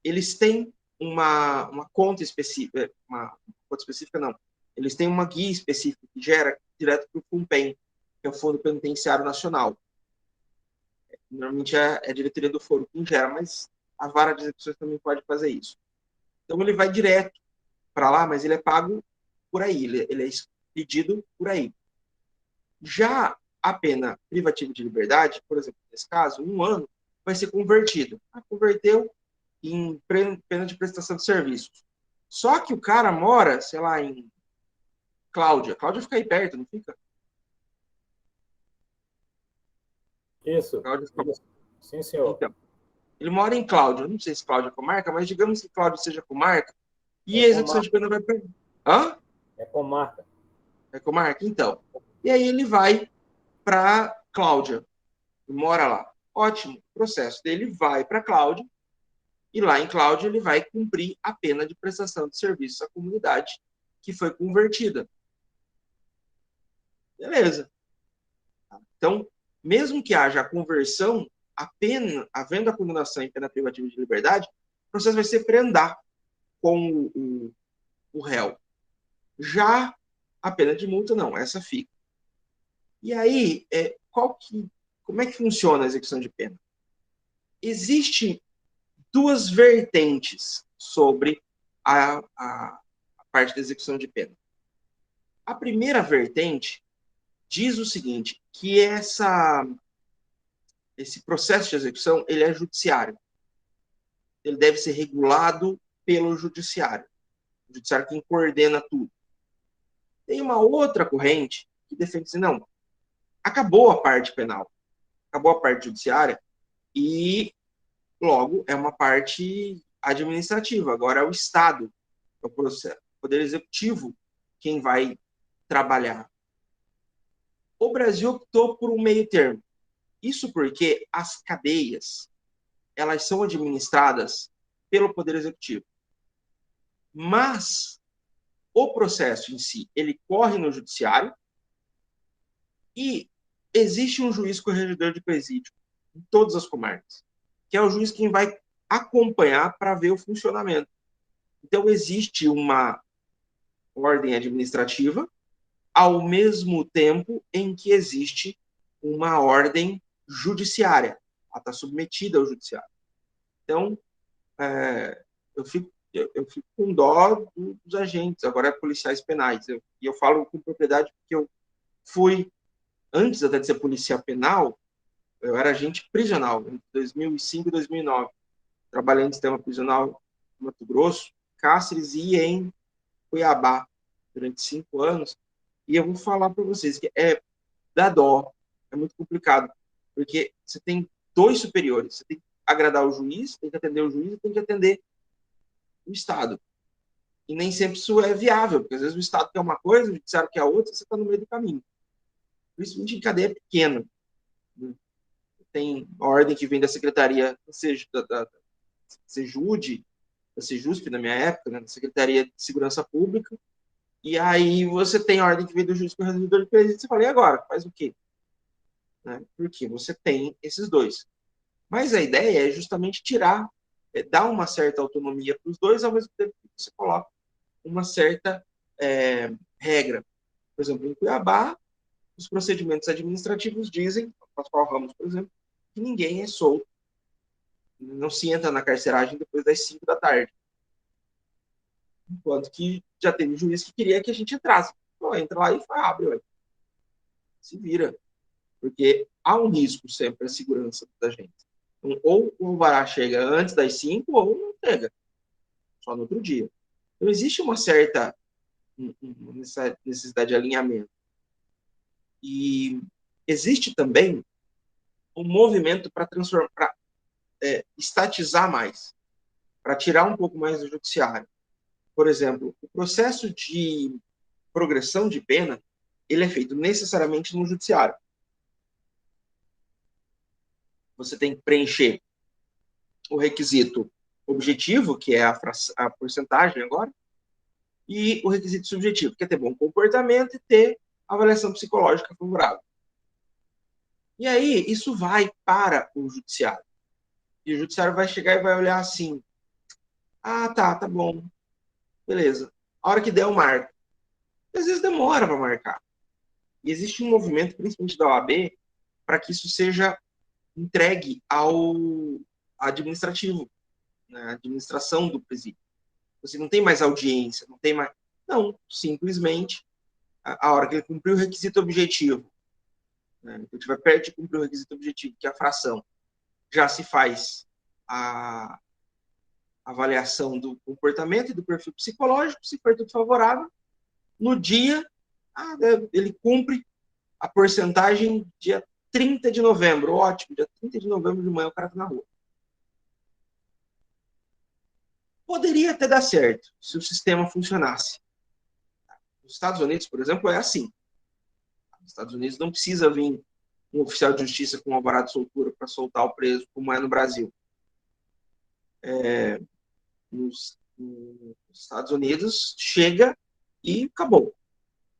eles têm uma conta específica, uma conta específica não, eles têm uma guia específica que gera direto para o FUNPEN, que é o Fundo Penitenciário Nacional. Normalmente é a diretoria do foro quem gera, mas a vara de execuções também pode fazer isso. Então ele vai direto para lá, mas ele é pago por aí, ele é expedido por aí. Já a pena privativa de liberdade, por exemplo, nesse caso, 1 ano, vai ser convertido. Converteu em pena de prestação de serviços. Só que o cara mora, sei lá, em Cláudia. Cláudia fica aí perto, não fica? Isso, Cláudia fica... isso. Sim, senhor. Então, ele mora em Cláudia. Não sei se Cláudia é comarca, mas digamos que Cláudia seja comarca, É e a execução de comarca. pena vai para... Hã? É comarca. É comarca? Então. E aí ele vai para Cláudia, mora lá. Ótimo. O processo dele vai para Cláudia, e lá em Cláudia ele vai cumprir a pena de prestação de serviços à comunidade que foi convertida. Beleza. Então, mesmo que haja a conversão, a pena, havendo a condenação em pena privativa de liberdade, o processo vai ser prendar com o réu. Já a pena de multa, não, essa fica. E aí, como é que funciona a execução de pena? Existem duas vertentes sobre a parte da execução de pena. A primeira vertente diz o seguinte, que esse processo de execução ele é judiciário. Ele deve ser regulado pelo judiciário. O judiciário quem coordena tudo. Tem uma outra corrente que defende assim, não, acabou a parte penal, acabou a parte judiciária e, logo, é uma parte administrativa. Agora é o Estado, é o processo, o Poder Executivo quem vai trabalhar. O Brasil optou por um meio termo. Isso porque as cadeias, elas são administradas pelo Poder Executivo. Mas o processo em si, ele corre no judiciário e existe um juiz corregedor de presídio em todas as comarcas, que é o juiz quem vai acompanhar para ver o funcionamento. Então, existe uma ordem administrativa ao mesmo tempo em que existe uma ordem judiciária. Ela está submetida ao judiciário. Então, eu fico com dó dos agentes, agora policiais penais. E eu falo com propriedade porque eu fui, antes até de ser policial penal, eu era agente prisional, em 2005 e 2009. Trabalhei no sistema prisional em Mato Grosso, Cáceres e em Cuiabá, durante 5 anos. E eu vou falar para vocês que dá dó, é muito complicado, porque você tem dois superiores, você tem que agradar o juiz, tem que atender o juiz e tem que atender o Estado. E nem sempre isso é viável, porque às vezes o Estado quer uma coisa, o judiciário quer outra, você está no meio do caminho. Principalmente em cadeia pequena. Tem a ordem que vem da Secretaria, da Sejude, da Sejusp, na minha época, né, da Secretaria de Segurança Pública, e aí você tem a ordem que vem do juiz corregedor de presídio, você fala, e agora? Faz o quê? Né? Porque você tem esses dois. Mas a ideia é justamente tirar, dar uma certa autonomia para os dois, ao mesmo tempo que você coloca uma certa regra. Por exemplo, em Cuiabá, os procedimentos administrativos dizem, Pascoal Ramos, por exemplo, que ninguém é solto, não se entra na carceragem depois das 5 da tarde. Enquanto que já teve juiz que queria que a gente entrasse. Pô, entra lá e abre, ué. Se vira. Porque há um risco sempre à segurança da gente. Então, ou o alvará chega antes das 5, ou não chega. Só no outro dia. Então, existe uma certa necessidade de alinhamento. E existe também um movimento para transformar, para estatizar mais, para tirar um pouco mais do judiciário. Por exemplo, o processo de progressão de pena, ele é feito necessariamente no judiciário. Você tem que preencher o requisito objetivo, que é a porcentagem agora, e o requisito subjetivo, que é ter bom comportamento e ter avaliação psicológica favorável. E aí, isso vai para o judiciário. E o judiciário vai chegar e vai olhar assim, tá bom, beleza. A hora que der, eu marco. E às vezes demora para marcar. E existe um movimento, principalmente da OAB, para que isso seja entregue ao administrativo, né, a administração do presídio. Você não tem mais audiência, não tem mais... Não, simplesmente, a hora que ele cumpriu o requisito objetivo, né, então tiver perto de cumprir o requisito objetivo, que é a fração, já se faz a avaliação do comportamento e do perfil psicológico, se for tudo favorável, no dia, ele cumpre a porcentagem dia 30 de novembro. Ótimo, dia 30 de novembro de manhã o cara tá na rua. Poderia até dar certo se o sistema funcionasse. Nos Estados Unidos, por exemplo, é assim. Nos Estados Unidos não precisa vir um oficial de justiça com um alvará de soltura para soltar o preso, como é no Brasil. Nos Estados Unidos, chega e acabou.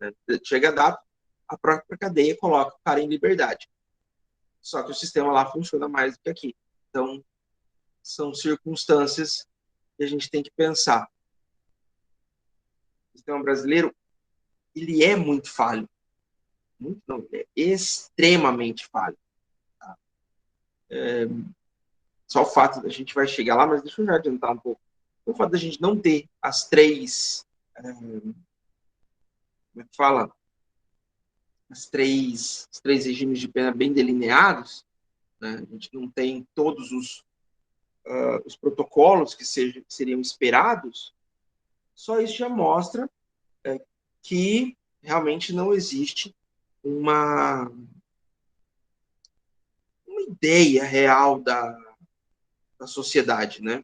Né? Chega a data, a própria cadeia coloca o cara em liberdade. Só que o sistema lá funciona mais do que aqui. Então, são circunstâncias que a gente tem que pensar. O sistema brasileiro, ele é muito falho. Muito não, ele é extremamente falho. Tá? Só o fato da gente vai chegar lá, mas deixa eu já adiantar um pouco. O fato da gente não ter as três... como é que fala? Os três regimes de pena bem delineados, né? A gente não tem todos os protocolos que seriam esperados, só isso já mostra que realmente não existe uma ideia real da sociedade, né?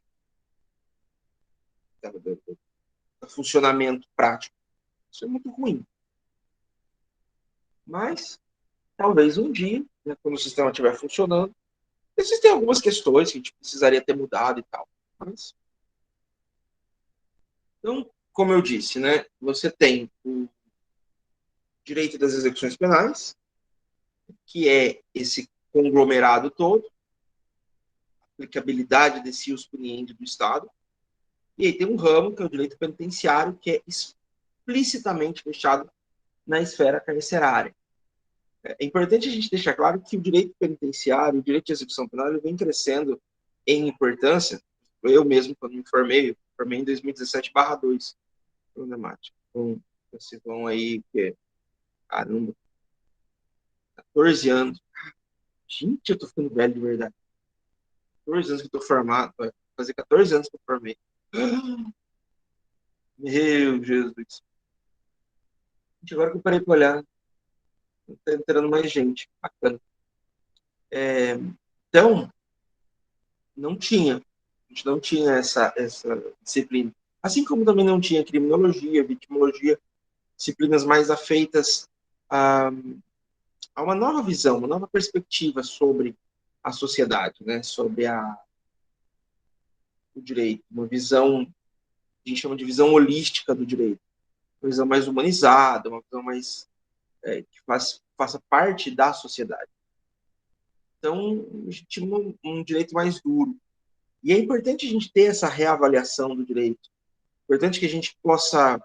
Do funcionamento prático. Isso é muito ruim. Mas, talvez um dia, né, quando o sistema estiver funcionando, existem algumas questões que a gente precisaria ter mudado e tal. Mas... Então, como eu disse, né, você tem o direito das execuções penais, que é esse conglomerado todo, aplicabilidade desse ius puniendi do Estado, e aí tem um ramo, que é o direito penitenciário, que é explicitamente fechado na esfera carcerária. É importante a gente deixar claro que o direito penitenciário, o direito de execução penal, ele vem crescendo em importância. Eu mesmo, quando me formei em 2017/2, problemática. Então, vocês vão aí, caramba, 14 anos. Gente, eu tô ficando velho de verdade. 14 anos que eu tô formado, vai fazer 14 anos que eu formei. Meu Jesus. Gente, agora que eu parei pra olhar, tá entrando mais gente. Bacana. Então, não tinha. A gente não tinha essa disciplina. Assim como também não tinha criminologia, vitimologia, disciplinas mais afeitas a uma nova visão, uma nova perspectiva sobre a sociedade, né? Sobre o direito. Uma visão, a gente chama de visão holística do direito. Uma visão mais humanizada, uma visão mais que faça parte da sociedade. Então, a gente tinha um direito mais duro. E é importante a gente ter essa reavaliação do direito. É importante que a gente possa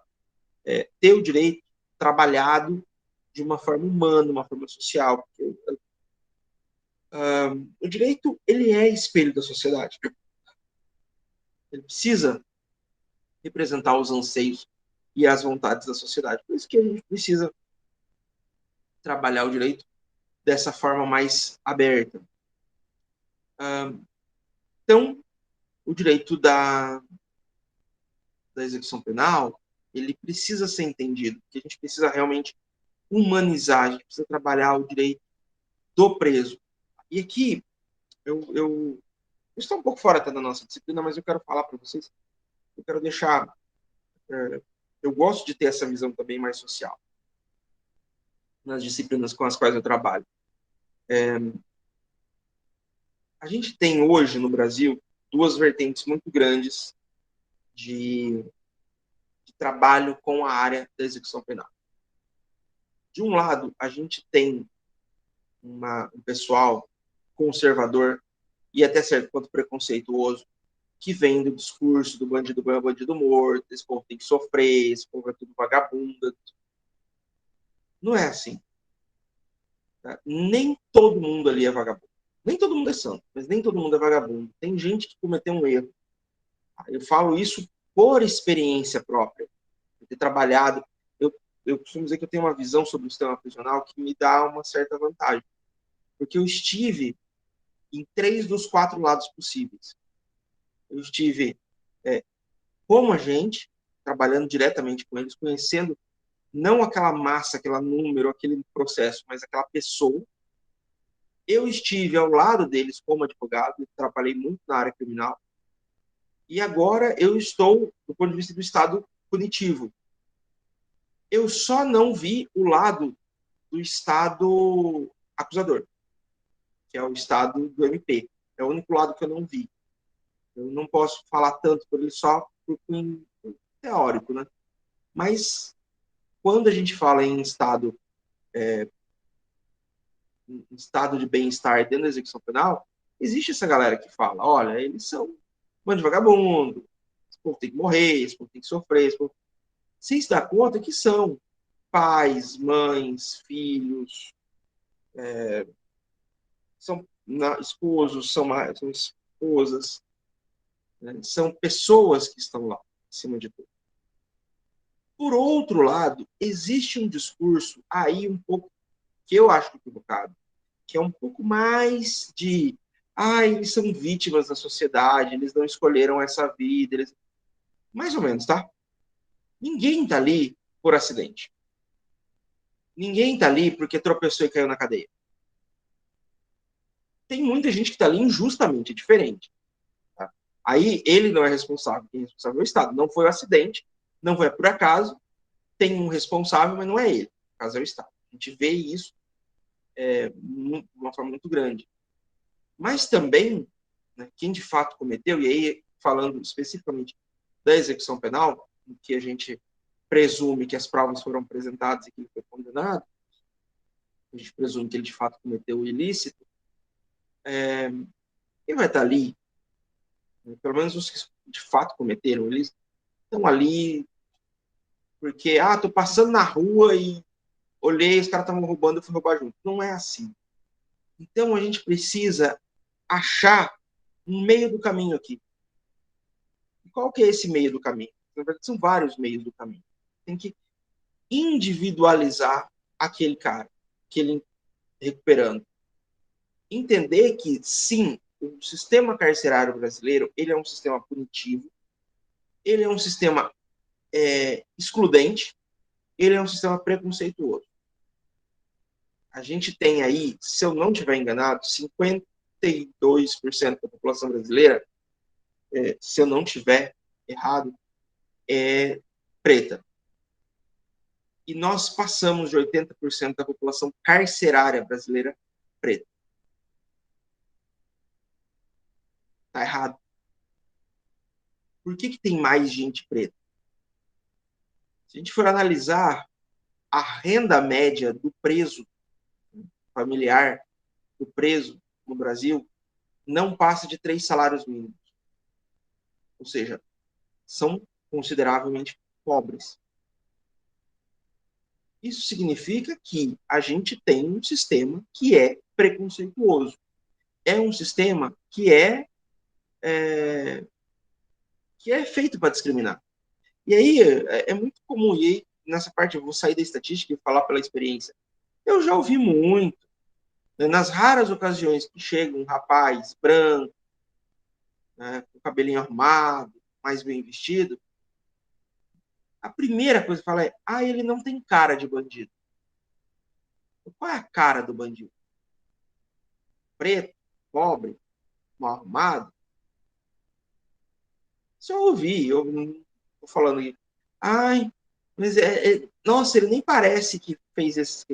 ter o direito trabalhado de uma forma humana, uma forma social. Porque, o direito, ele é espelho da sociedade. Ele precisa representar os anseios e as vontades da sociedade. Por isso que a gente precisa trabalhar o direito dessa forma mais aberta. Então, o direito da execução penal, ele precisa ser entendido, porque a gente precisa realmente humanizar, a gente precisa trabalhar o direito do preso. E aqui, eu estou um pouco fora até da nossa disciplina, mas eu quero falar para vocês, eu quero deixar... eu gosto de ter essa visão também mais social. nas disciplinas com as quais eu trabalho. A gente tem hoje no Brasil duas vertentes muito grandes de trabalho com a área da execução penal. De um lado, a gente tem um pessoal conservador e até certo ponto preconceituoso, que vem do discurso do bandido bom é bandido morto, esse povo tem que sofrer, esse povo é tudo vagabundo. Não é assim. Tá? Nem todo mundo ali é vagabundo. Nem todo mundo é santo, mas nem todo mundo é vagabundo. Tem gente que cometeu um erro. Eu falo isso por experiência própria, por ter trabalhado. Eu costumo dizer que eu tenho uma visão sobre o sistema prisional que me dá uma certa vantagem. Porque eu estive em 3 dos 4 lados possíveis. Eu estive como agente, trabalhando diretamente com eles, conhecendo não aquela massa, aquele número, aquele processo, mas aquela pessoa. Eu estive ao lado deles como advogado, trabalhei muito na área criminal, e agora eu estou do ponto de vista do Estado punitivo. Eu só não vi o lado do Estado acusador, que é o Estado do MP. É o único lado que eu não vi. Eu não posso falar tanto por ele só por teórico, né? Mas quando a gente fala em estado de bem-estar dentro da execução penal, existe essa galera que fala, olha, eles são um bando de vagabundo, esse povo tem que morrer, esse povo tem que sofrer, esse povo... Sem se dar conta que são pais, mães, filhos, são esposos, são esposas, né? São pessoas que estão lá, acima de tudo. Por outro lado, existe um discurso aí um pouco que eu acho equivocado, que é um pouco mais de eles são vítimas da sociedade, eles não escolheram essa vida, mais ou menos, tá? Ninguém está ali por acidente. Ninguém está ali porque tropeçou e caiu na cadeia. Tem muita gente que está ali injustamente, é diferente. Tá? Aí ele não é responsável, quem é responsável é o Estado. Não foi um acidente, não foi por acaso, tem um responsável, mas não é ele. O caso é o Estado. A gente vê isso de uma forma muito grande. Mas também, né, quem de fato cometeu, e aí falando especificamente da execução penal, em que a gente presume que as provas foram apresentadas e que ele foi condenado, a gente presume que ele de fato cometeu o ilícito, quem vai estar ali, né, pelo menos os que de fato cometeram o ilícito, estão ali porque, tô passando na rua e olhei, os caras estavam roubando, eu fui roubar junto. Não é assim. Então a gente precisa achar um meio do caminho aqui. E qual que é esse meio do caminho? Na verdade, são vários meios do caminho. Tem que individualizar aquele cara, aquele recuperando. Entender que, sim, o sistema carcerário brasileiro, ele é um sistema punitivo, ele é um sistema excludente, ele é um sistema preconceituoso. A gente tem aí, se eu não estiver enganado, 52% da população brasileira, se eu não estiver errado, é preta. E nós passamos de 80% da população carcerária brasileira preta. Tá errado. Por que tem mais gente preta? Se a gente for analisar a renda média do preso familiar, do preso no Brasil, não passa de 3 salários mínimos. Ou seja, são consideravelmente pobres. Isso significa que a gente tem um sistema que é preconceituoso. É um sistema que é feito para discriminar. E aí é muito comum, e aí, nessa parte eu vou sair da estatística e falar pela experiência. Eu já ouvi muito, né, nas raras ocasiões que chega um rapaz branco, né, com o cabelinho arrumado, mais bem vestido, a primeira coisa que fala é, ele não tem cara de bandido. Qual é a cara do bandido? Preto, pobre, mal arrumado? Isso eu ouvi, eu não estou falando aqui. Mas nossa, ele nem parece que fez esse.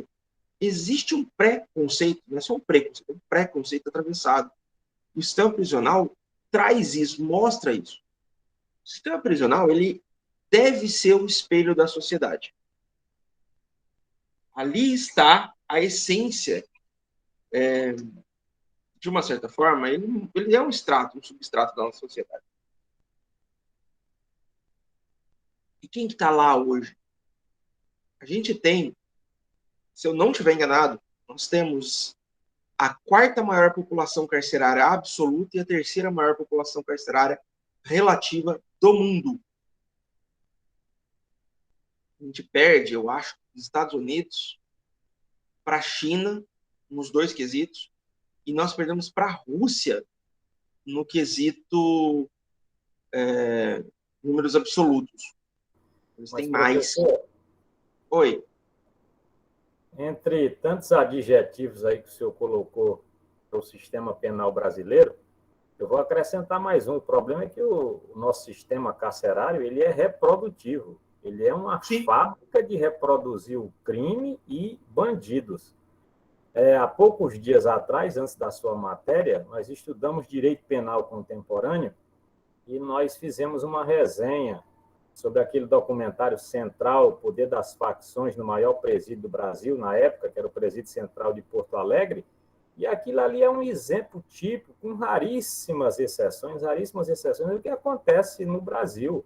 existe um preconceito, não é só um preconceito, é um preconceito atravessado. O sistema prisional traz isso, mostra isso. O sistema prisional, ele deve ser o espelho da sociedade. Ali está a essência, de uma certa forma, ele é um extrato, um substrato da nossa sociedade. E quem que está lá hoje? A gente tem, se eu não estiver enganado, nós temos a quarta maior população carcerária absoluta e a terceira maior população carcerária relativa do mundo. A gente perde, eu acho, dos Estados Unidos para a China, nos dois quesitos, e nós perdemos para a Rússia no quesito números absolutos. Eles têm mais. Oi. Entre tantos adjetivos aí que o senhor colocou para o sistema penal brasileiro, eu vou acrescentar mais um. O problema é que o nosso sistema carcerário ele é reprodutivo. Ele é uma fábrica de reproduzir o crime e bandidos. Há poucos dias atrás, antes da sua matéria, nós estudamos Direito Penal Contemporâneo e nós fizemos uma resenha sobre aquele documentário central, O Poder das Facções no maior presídio do Brasil, na época, que era o Presídio Central de Porto Alegre, e aquilo ali é um exemplo típico, com raríssimas exceções do que acontece no Brasil.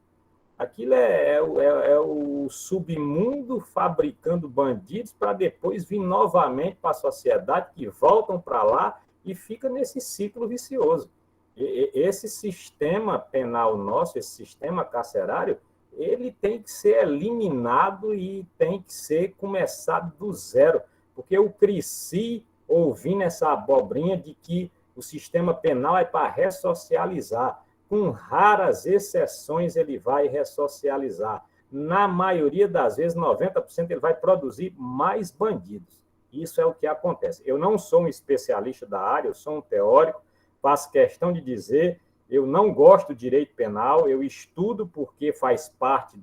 Aquilo é o submundo fabricando bandidos para depois vir novamente para a sociedade, que voltam para lá e fica nesse ciclo vicioso. Esse sistema penal nosso, esse sistema carcerário, ele tem que ser eliminado e tem que ser começado do zero, porque eu cresci ouvindo essa abobrinha de que o sistema penal é para ressocializar. Com raras exceções, ele vai ressocializar. Na maioria das vezes, 90%, ele vai produzir mais bandidos. Isso é o que acontece. Eu não sou um especialista da área, eu sou um teórico, faço questão de dizer, eu não gosto de direito penal, eu estudo porque faz parte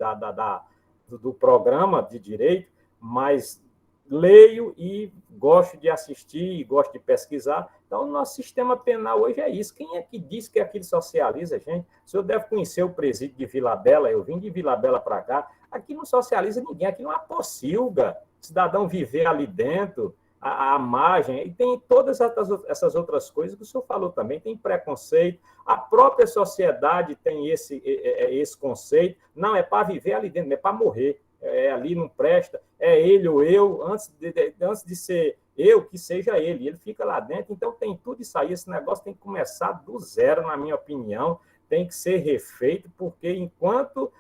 do programa de direito, mas leio e gosto de assistir e gosto de pesquisar. Então, o nosso sistema penal hoje é isso. Quem é que diz que aquilo socializa, gente? O senhor deve conhecer o presídio de Vila Bela, eu vim de Vila Bela para cá, aqui não socializa ninguém, aqui não há pocilga, cidadão viver ali dentro, a margem, e tem todas essas outras coisas que o senhor falou também, tem preconceito, a própria sociedade tem esse conceito, não é para viver ali dentro, é para morrer, ali não presta, é ele ou eu, antes de ser eu, que seja ele fica lá dentro, então tem tudo isso aí, esse negócio tem que começar do zero, na minha opinião, tem que ser refeito, porque enquanto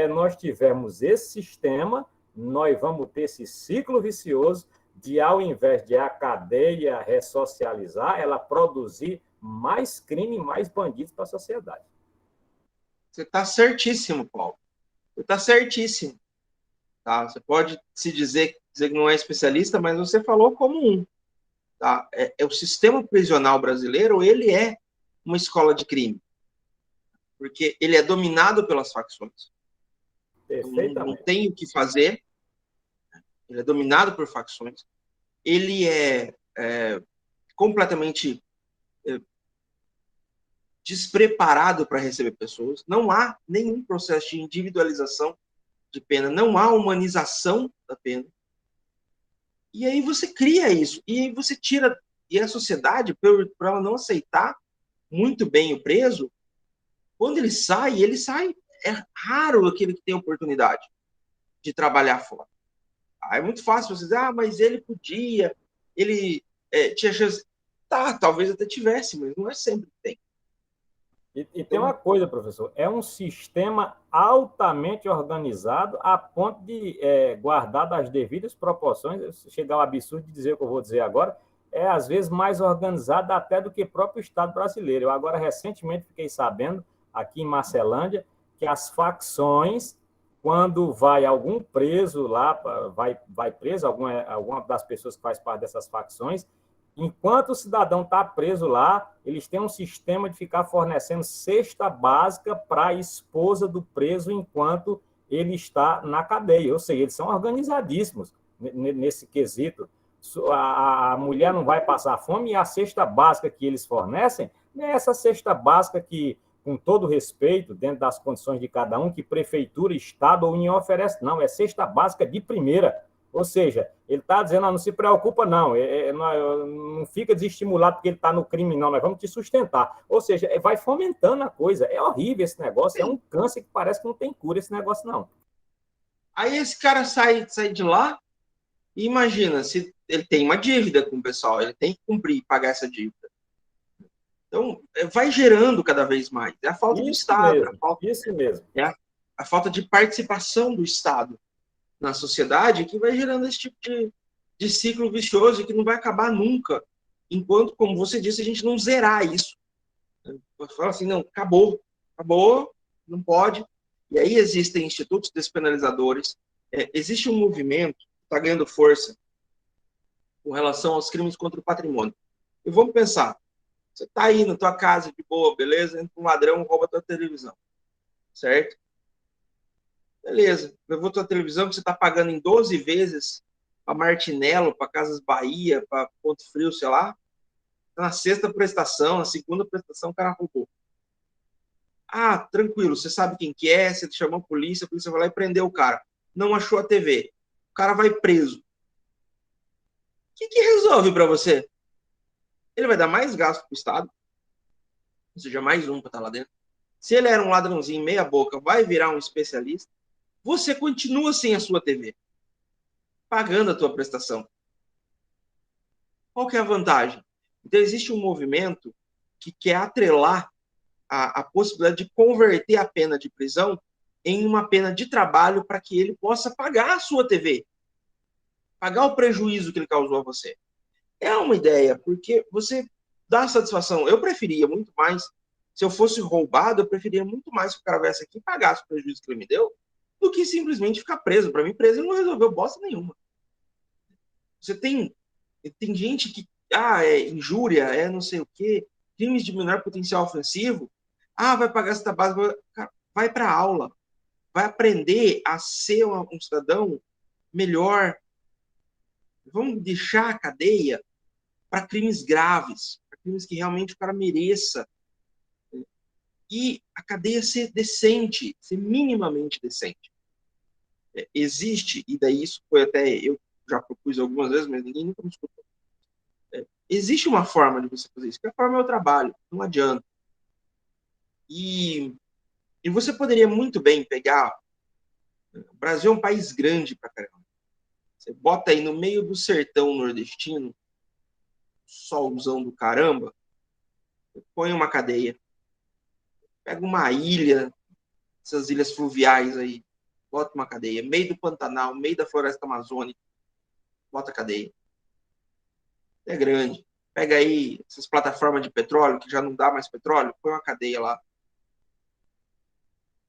nós tivermos esse sistema, nós vamos ter esse ciclo vicioso de, ao invés de a cadeia ressocializar, ela produzir mais crime, mais bandidos para a sociedade. Você está certíssimo, Paulo. Você está certíssimo. Tá? Você pode se dizer que não é especialista, mas você falou como um. Tá? O sistema prisional brasileiro, ele é uma escola de crime. Porque ele é dominado pelas facções. Não tem o que fazer. Ele é dominado por facções. Ele é completamente despreparado para receber pessoas. Não há nenhum processo de individualização de pena, não há humanização da pena. E aí você cria isso. E aí você tira... E a sociedade, por ela não aceitar muito bem o preso, quando ele sai... É raro aquele que tem oportunidade de trabalhar fora. É muito fácil você dizer, mas ele podia, ele tinha chance. Tá, talvez até tivesse, mas não é sempre que tem. E tem uma coisa, professor, é um sistema altamente organizado a ponto de guardar das devidas proporções, chegar ao absurdo de dizer o que eu vou dizer agora, às vezes mais organizado até do que o próprio Estado brasileiro. Eu agora recentemente fiquei sabendo, aqui em Marcelândia, que as facções, quando vai algum preso lá, vai preso, alguma das pessoas que faz parte dessas facções, enquanto o cidadão está preso lá, eles têm um sistema de ficar fornecendo cesta básica para a esposa do preso enquanto ele está na cadeia. Ou seja, eles são organizadíssimos nesse quesito. a mulher não vai passar fome, e a cesta básica que eles fornecem não é essa cesta básica que, com todo respeito, dentro das condições de cada um, que prefeitura, Estado ou União oferece, não, é cesta básica de primeira. Ou seja, ele está dizendo, não se preocupa, não, não fica desestimulado porque ele está no crime, não, nós vamos te sustentar. Ou seja, vai fomentando a coisa. É horrível esse negócio, é um câncer que parece que não tem cura esse negócio, não. Aí esse cara sai de lá e imagina, se ele tem uma dívida com o pessoal, ele tem que cumprir, pagar essa dívida. Então, vai gerando cada vez mais. É a falta do Estado, isso mesmo. É a falta de participação do Estado na sociedade que vai gerando esse tipo de ciclo vicioso que não vai acabar nunca, enquanto, como você disse, a gente não zerar isso. Fala assim, não, acabou, não pode. E aí existem institutos despenalizadores, existe um movimento que está ganhando força com relação aos crimes contra o patrimônio. E vamos pensar, você está aí na tua casa de boa, beleza? Entra um ladrão, rouba a tua televisão, certo? Beleza, levou tua televisão que você está pagando em 12 vezes para Martinello, para Casas Bahia, para Ponto Frio, sei lá. Na sexta prestação, na segunda prestação, o cara roubou. Ah, tranquilo, você sabe quem que é, você chamou a polícia vai lá e prendeu o cara. Não achou a TV. O cara vai preso. O que resolve para você? Ele vai dar mais gasto para o Estado, ou seja, mais um para estar lá dentro. Se ele era um ladrãozinho meia boca, vai virar um especialista. Você continua sem a sua TV, pagando a tua prestação. Qual que é a vantagem? Então, existe um movimento que quer atrelar a possibilidade de converter a pena de prisão em uma pena de trabalho para que ele possa pagar a sua TV, pagar o prejuízo que ele causou a você. É uma ideia, porque você dá satisfação. Eu preferia muito mais, se eu fosse roubado, eu preferia muito mais que o cara viesse aqui e pagasse o prejuízo que ele me deu, do que simplesmente ficar preso. Para mim, preso ele não resolveu bosta nenhuma. Você tem gente que, é injúria, é não sei o quê, crimes de menor potencial ofensivo, vai pagar essa base, vai para a aula, vai aprender a ser um cidadão melhor. Vamos deixar a cadeia para crimes graves, para crimes que realmente o cara mereça. E a cadeia ser decente, ser minimamente decente. Existe, e daí isso foi até, eu já propus algumas vezes, mas ninguém nunca me escutou. Existe uma forma de você fazer isso, que a forma é o trabalho, não adianta. E você poderia muito bem pegar. O Brasil é um país grande pra caramba. Você bota aí no meio do sertão nordestino, solzão do caramba, põe uma cadeia, pega uma ilha, essas ilhas fluviais aí, bota uma cadeia, meio do Pantanal, meio da floresta amazônica, bota cadeia. É grande. Pega aí essas plataformas de petróleo, que já não dá mais petróleo, põe uma cadeia lá.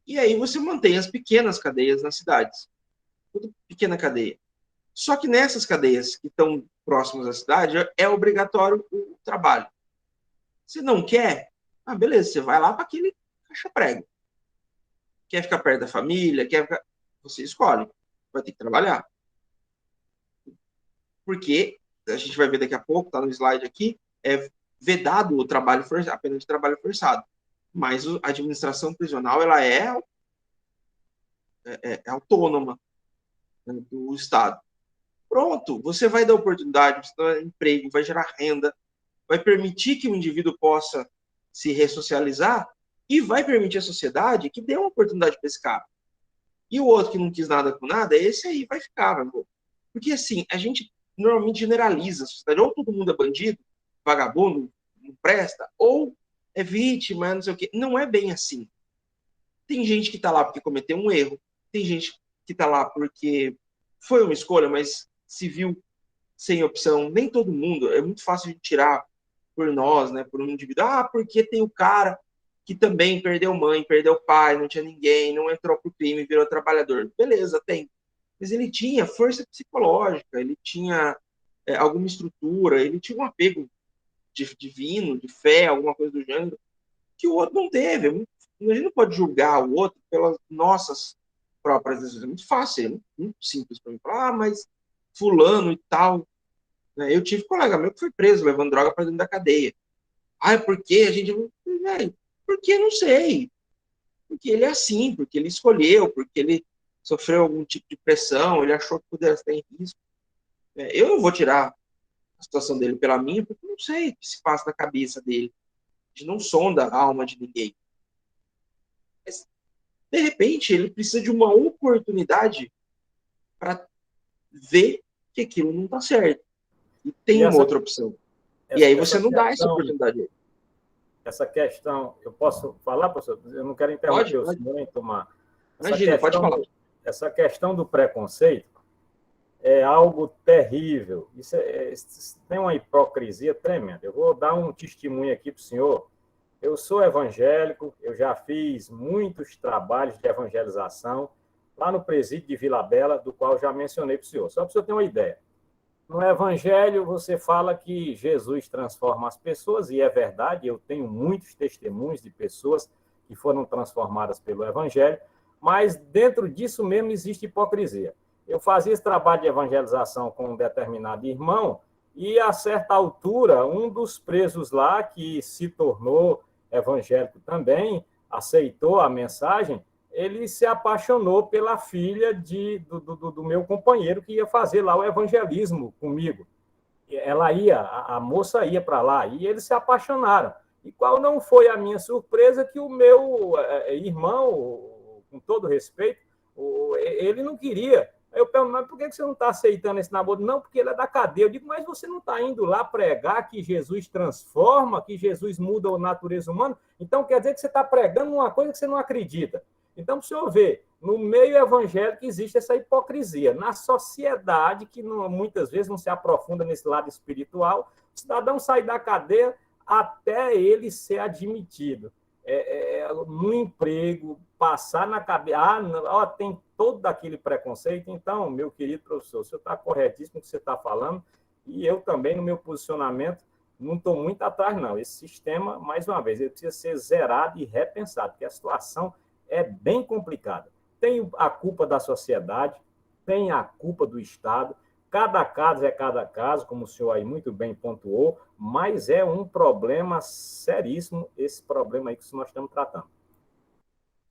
E aí você mantém as pequenas cadeias nas cidades. Tudo pequena cadeia. Só que nessas cadeias que estão próximas à cidade, é obrigatório o trabalho. Se não quer, beleza, você vai lá para aquele caixa-prego. Quer ficar perto da família, você escolhe. Vai ter que trabalhar. Porque, a gente vai ver daqui a pouco, está no slide aqui, é vedado o trabalho forçado, a pena de trabalho forçado. Mas a administração prisional, ela é autônoma, né, do Estado. Pronto, você vai dar oportunidade, você vai dar emprego, vai gerar renda, vai permitir que o indivíduo possa se ressocializar e vai permitir à sociedade que dê uma oportunidade para esse cara. E o outro que não quis nada com nada, esse aí vai ficar, meu. Porque assim, a gente normalmente generaliza a sociedade, ou todo mundo é bandido, vagabundo, não presta, ou é vítima, não sei o quê. Não é bem assim. Tem gente que está lá porque cometeu um erro, tem gente que está lá porque foi uma escolha, mas se viu sem opção. Nem todo mundo, é muito fácil de tirar por nós, né, por um indivíduo. Porque tem o cara que também perdeu mãe, perdeu pai, não tinha ninguém, não entrou pro crime, virou trabalhador. Beleza, tem. Mas ele tinha força psicológica, ele tinha alguma estrutura, ele tinha um apego divino, de fé, alguma coisa do gênero, que o outro não teve. A gente não pode julgar o outro pelas nossas próprias decisões. É muito fácil, é muito simples para mim falar, mas fulano e tal. Né? Eu tive um colega meu que foi preso, levando droga para dentro da cadeia. Ah, por que a gente... Velho, porque não sei. Porque ele é assim, porque ele escolheu, porque ele sofreu algum tipo de pressão, ele achou que pudesse estar em risco. Eu não vou tirar a situação dele pela minha, porque eu não sei o que se passa na cabeça dele. A gente não sonda a alma de ninguém. Mas, de repente, ele precisa de uma oportunidade para ver que aquilo não está certo. E E tem uma outra opção. E aí você não dá essa oportunidade. Essa questão, eu posso falar, professor? Eu não quero interromper o senhor em tomar. Imagina, pode falar. Essa questão do preconceito é algo terrível. Isso tem uma hipocrisia tremenda. Eu vou dar um testemunho aqui para o senhor. Eu sou evangélico, eu já fiz muitos trabalhos de evangelização lá no presídio de Vila Bela, do qual já mencionei para o senhor. Só para o senhor ter uma ideia. No Evangelho, você fala que Jesus transforma as pessoas, e é verdade, eu tenho muitos testemunhos de pessoas que foram transformadas pelo Evangelho, mas dentro disso mesmo existe hipocrisia. Eu fazia esse trabalho de evangelização com um determinado irmão, e a certa altura, um dos presos lá, que se tornou evangélico também, aceitou a mensagem, ele se apaixonou pela filha do meu companheiro que ia fazer lá o evangelismo comigo. Ela ia, a moça ia para lá, e eles se apaixonaram. E qual não foi a minha surpresa que o meu irmão, com todo respeito, ele não queria. Eu pergunto, mas por que você não está aceitando esse namoro? Não, porque ele é da cadeia. Eu digo, mas você não está indo lá pregar que Jesus transforma, que Jesus muda a natureza humana? Então quer dizer que você está pregando uma coisa que você não acredita. Então, para o senhor ver, no meio evangélico existe essa hipocrisia. Na sociedade, que muitas vezes não se aprofunda nesse lado espiritual, o cidadão sai da cadeia até ele ser admitido. No emprego, passar na cabeça, tem todo aquele preconceito. Então, meu querido professor, o senhor está corretíssimo no que você está falando, e eu também, no meu posicionamento, não estou muito atrás, não. Esse sistema, mais uma vez, ele precisa ser zerado e repensado, porque a situação é bem complicada. Tem a culpa da sociedade, tem a culpa do Estado, cada caso é cada caso, como o senhor aí muito bem pontuou, mas é um problema seríssimo esse problema aí que nós estamos tratando.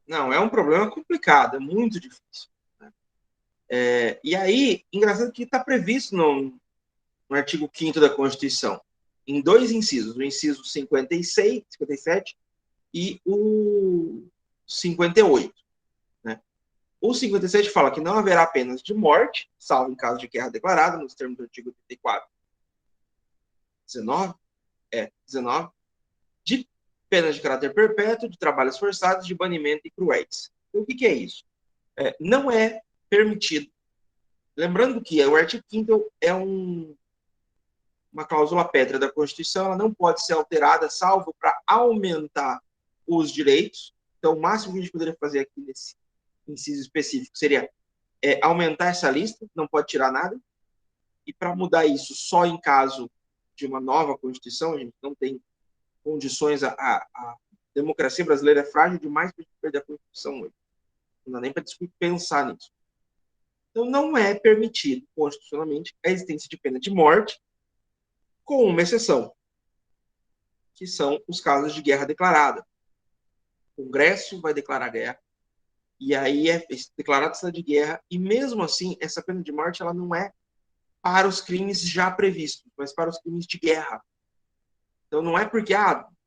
Não, é um problema complicado, é muito difícil. Né? E aí, engraçado que está previsto no artigo 5º da Constituição, em 2 incisos, o inciso 56, 57 e o 58. Né? O 57 fala que não haverá penas de morte, salvo em caso de guerra declarada, nos termos do artigo 34. 19, de penas de caráter perpétuo, de trabalhos forçados, de banimento e cruéis. Então, o que é isso? Não é permitido. Lembrando que o artigo 5º é uma cláusula pétrea da Constituição, ela não pode ser alterada, salvo para aumentar os direitos. Então, o máximo que a gente poderia fazer aqui nesse inciso específico seria aumentar essa lista, não pode tirar nada. E para mudar isso só em caso de uma nova Constituição, a gente não tem condições, a democracia brasileira é frágil demais para perder a Constituição hoje. Não dá nem para pensar nisso. Então, não é permitido constitucionalmente a existência de pena de morte, com uma exceção, que são os casos de guerra declarada. O Congresso vai declarar guerra, e aí é declarado estado de guerra, e mesmo assim, essa pena de morte ela não é para os crimes já previstos, mas para os crimes de guerra. Então, não é porque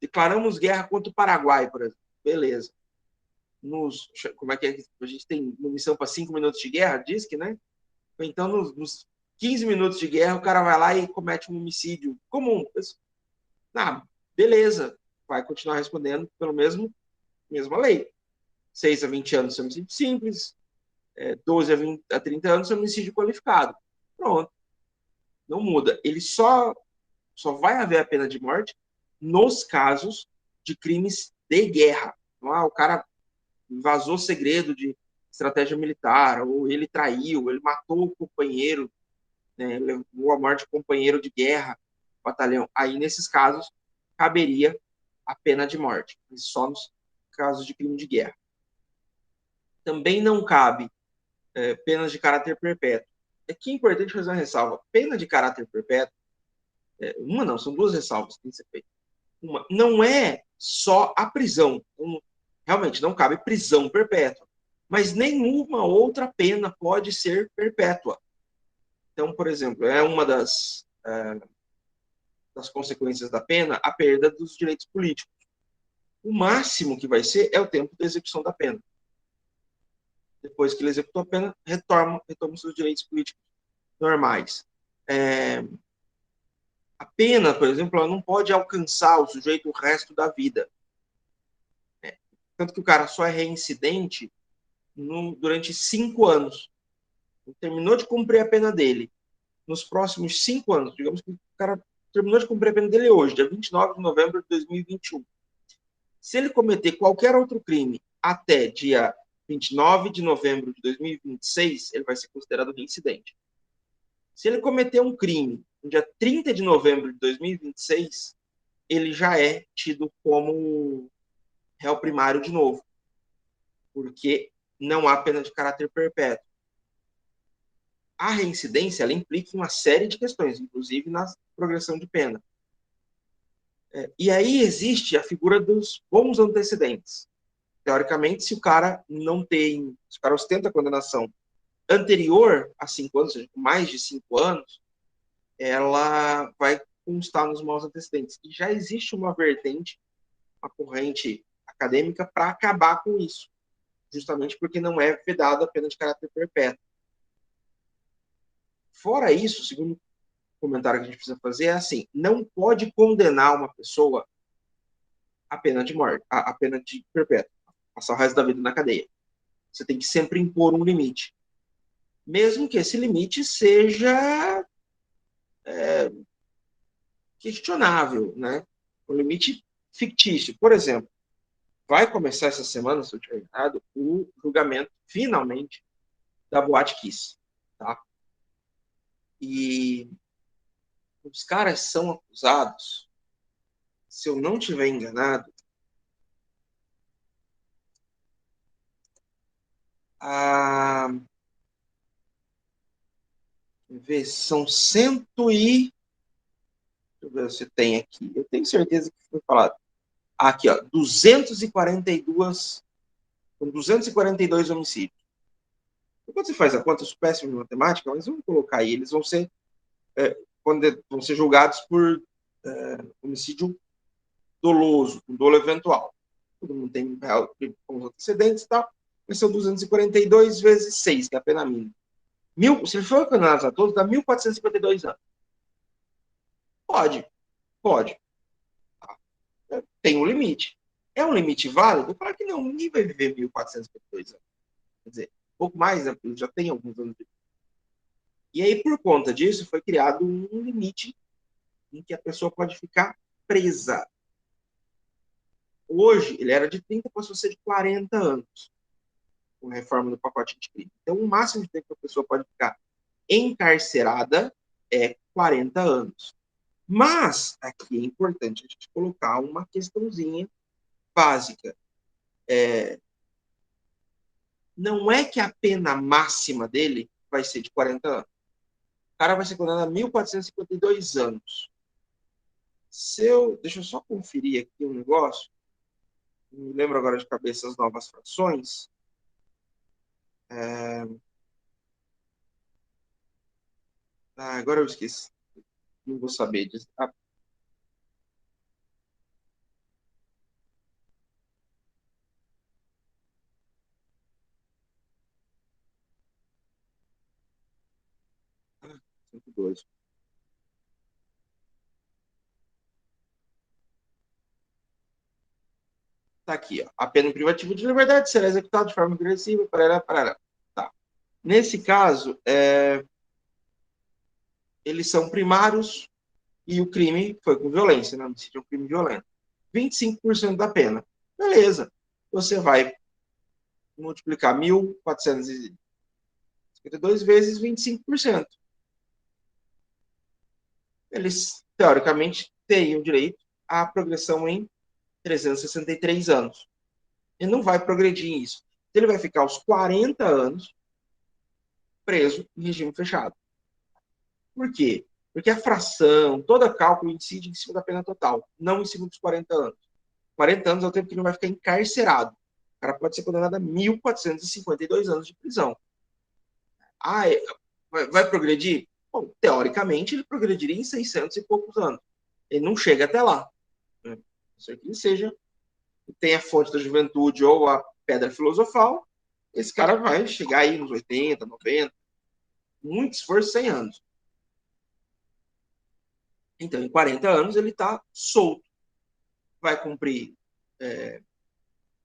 declaramos guerra contra o Paraguai, por exemplo. Beleza. Como é que é? A gente tem munição para 5 minutos de guerra, diz que, né? Então, nos 15 minutos de guerra, o cara vai lá e comete um homicídio comum. Beleza. Vai continuar respondendo pelo mesma lei. 6 a 20 anos é homicídio simples, 12 a 30 anos é homicídio qualificado. Pronto. Não muda. Ele só vai haver a pena de morte nos casos de crimes de guerra. Então, o cara vazou segredo de estratégia militar, ou ele traiu, ele matou o companheiro, né, levou à morte o companheiro de guerra, batalhão. Aí, nesses casos, caberia a pena de morte, mas só nos casos de crime de guerra. Também não cabe penas de caráter perpétuo. Aqui é importante fazer uma ressalva. Pena de caráter perpétuo Uma não, são duas ressalvas que tem que ser feitas. Uma, não é só a prisão. Realmente, não cabe prisão perpétua. Mas nenhuma outra pena pode ser perpétua. Então, por exemplo, é uma das consequências da pena a perda dos direitos políticos. O máximo que vai ser é o tempo de execução da pena. Depois que ele executou a pena, retoma seus direitos políticos normais. A pena, por exemplo, ela não pode alcançar o sujeito o resto da vida. Tanto que o cara só é reincidente durante 5 anos. Ele terminou de cumprir a pena dele. Nos próximos 5 anos, digamos que o cara terminou de cumprir a pena dele hoje, dia 29 de novembro de 2021. Se ele cometer qualquer outro crime até dia 29 de novembro de 2026, ele vai ser considerado reincidente. Se ele cometer um crime no dia 30 de novembro de 2026, ele já é tido como réu primário de novo, porque não há pena de caráter perpétuo. A reincidência, ela implica uma série de questões, inclusive na progressão de pena. E aí existe a figura dos bons antecedentes. Teoricamente, se o cara ostenta a condenação anterior a 5 anos, ou seja, com mais de 5 anos, ela vai constar nos maus antecedentes. E já existe uma vertente, uma corrente acadêmica para acabar com isso, justamente porque não é vedada a pena de caráter perpétuo. Fora isso, o segundo comentário que a gente precisa fazer é assim: não pode condenar uma pessoa a pena de morte, a pena de perpétuo, passar o resto da vida na cadeia. Você tem que sempre impor um limite, mesmo que esse limite seja questionável, né? Um limite fictício. Por exemplo, vai começar essa semana, se eu estiver errado, o julgamento, finalmente, da Boate Kiss, tá? E os caras são acusados, se eu não estiver enganado, são deixa eu ver se tem aqui. Eu tenho certeza que foi falado. Aqui, ó, 242 homicídios. Quando você faz a conta, eu sou péssimo em matemática, mas vamos colocar aí, eles vão ser, vão ser julgados por homicídio doloso, com dolo eventual. Todo mundo tem os antecedentes e tal, mas são 242 vezes 6, que é a pena mínima. Se ele for condenado a todos, dá 1.452 anos. Pode. Tem um limite. É um limite válido? Claro que não, ninguém vai viver 1.452 anos. Quer dizer, pouco mais, né? Já tem alguns anos de vida. E aí, por conta disso, foi criado um limite em que a pessoa pode ficar presa. Hoje, ele era de 30, passou a ser de 40 anos, com a reforma do pacote de crime. Então, o máximo de tempo que a pessoa pode ficar encarcerada é 40 anos. Mas, aqui é importante a gente colocar uma questãozinha básica. Não é que a pena máxima dele vai ser de 40 anos. O cara vai ser condenado a 1.452 anos. Deixa eu só conferir aqui um negócio. Não me lembro agora de cabeça as novas frações. Agora eu esqueci. Não vou saber disso. Tá aqui, ó. A pena privativa de liberdade será executada de forma agressiva. Parará. Tá. Nesse caso, eles são primários e o crime foi com violência, né? Homicídio é um crime violento. 25% da pena. Beleza. Você vai multiplicar 1.452 vezes 25%. Eles, teoricamente, teriam direito à progressão em 363 anos. Ele não vai progredir isso. Ele vai ficar aos 40 anos preso em regime fechado. Por quê? Porque a fração, todo cálculo incide em cima da pena total, não em cima dos 40 anos. 40 anos é o tempo que ele vai ficar encarcerado. O cara pode ser condenado a 1.452 anos de prisão. Ah, vai progredir? Bom, teoricamente, ele progrediria em 600 e poucos anos. Ele não chega até lá. Né? Isso aqui seja, tem a fonte da juventude ou a pedra filosofal, esse cara vai chegar aí nos 80, 90, muito esforço, 100 anos. Então, em 40 anos, ele está solto. Vai cumprir,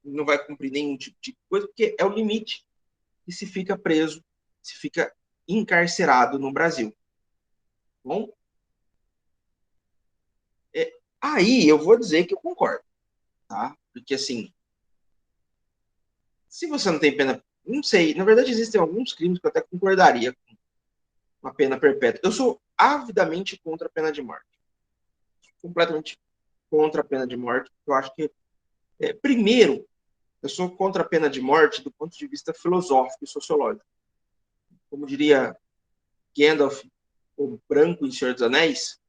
não vai cumprir nenhum tipo de coisa, porque é o limite que se fica preso, se fica encarcerado no Brasil. Bom, aí eu vou dizer que eu concordo, tá? Porque, assim, se você não tem pena, não sei, na verdade existem alguns crimes que eu até concordaria com uma pena perpétua. Eu sou avidamente contra a pena de morte. Completamente contra a pena de morte. Eu acho que, primeiro, eu sou contra a pena de morte do ponto de vista filosófico e sociológico. Como diria Gandalf, o branco em Senhor dos Anéis,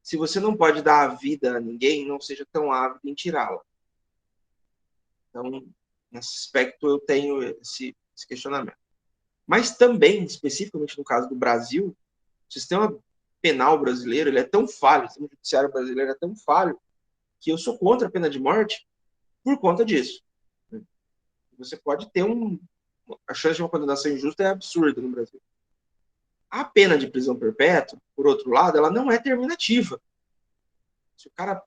se você não pode dar a vida a ninguém, não seja tão ávido em tirá-la. Então, nesse aspecto, eu tenho esse questionamento. Mas também, especificamente no caso do Brasil, o sistema penal brasileiro ele é tão falho, o sistema judiciário brasileiro é tão falho, que eu sou contra a pena de morte por conta disso. Você pode ter a chance de uma condenação injusta é absurda no Brasil. A pena de prisão perpétua, por outro lado, ela não é terminativa. Se o cara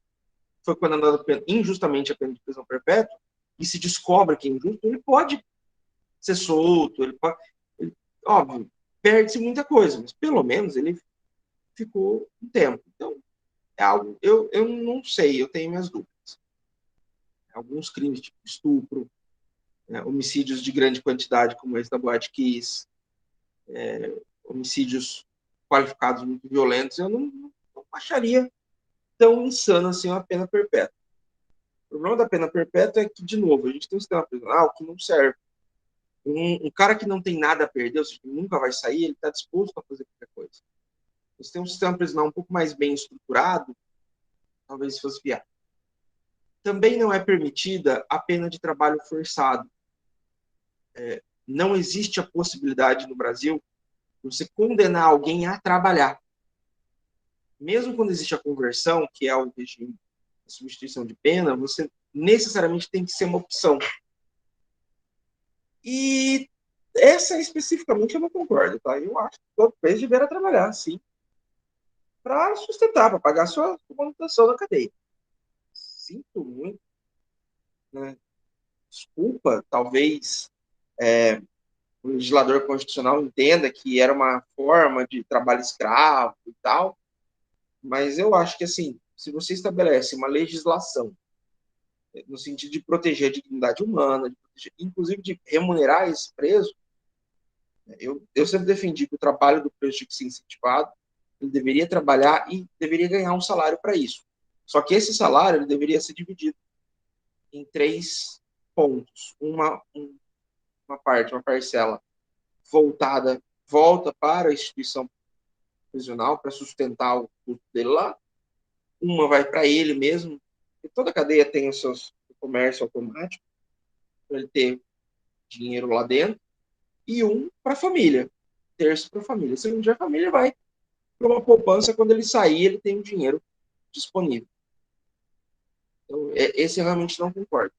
foi condenado injustamente a pena de prisão perpétua e se descobre que é injusto, ele pode ser solto, óbvio, perde-se muita coisa, mas pelo menos ele ficou um tempo. Então, é algo, eu não sei, eu tenho minhas dúvidas. Alguns crimes, tipo estupro, homicídios de grande quantidade, como esse da Boate Kiss, homicídios qualificados muito violentos, eu não acharia tão insano assim uma pena perpétua. O problema da pena perpétua é que, de novo, a gente tem um sistema prisional que não serve. Um cara que não tem nada a perder, ou seja, que nunca vai sair, ele está disposto a fazer qualquer coisa. Você tem um sistema prisional um pouco mais bem estruturado, talvez fosse viável. Também não é permitida a pena de trabalho forçado. Não existe a possibilidade no Brasil de você condenar alguém a trabalhar. Mesmo quando existe a conversão, que é o regime de substituição de pena, você necessariamente tem que ser uma opção. E essa especificamente eu não concordo, tá? Eu acho que todo país deveria trabalhar, sim, para sustentar, para pagar a sua manutenção na cadeia. Sinto muito, né? Desculpa, talvez o legislador constitucional entenda que era uma forma de trabalho escravo e tal, mas eu acho que, assim, se você estabelece uma legislação no sentido de proteger a dignidade humana, inclusive de remunerar esse preso, eu sempre defendi que o trabalho do preso tinha que ser incentivado, ele deveria trabalhar e deveria ganhar um salário para isso. Só que esse salário ele deveria ser dividido em 3 pontos. Uma parte, uma parcela volta para a instituição prisional para sustentar o custo dele lá. Uma vai para ele mesmo, porque toda cadeia tem o seu comércio automático, para ele ter dinheiro lá dentro, e para a família, terço para a família. Se não tiver família, vai para uma poupança, quando ele sair, ele tem o dinheiro disponível. Então, esse eu realmente não concordo.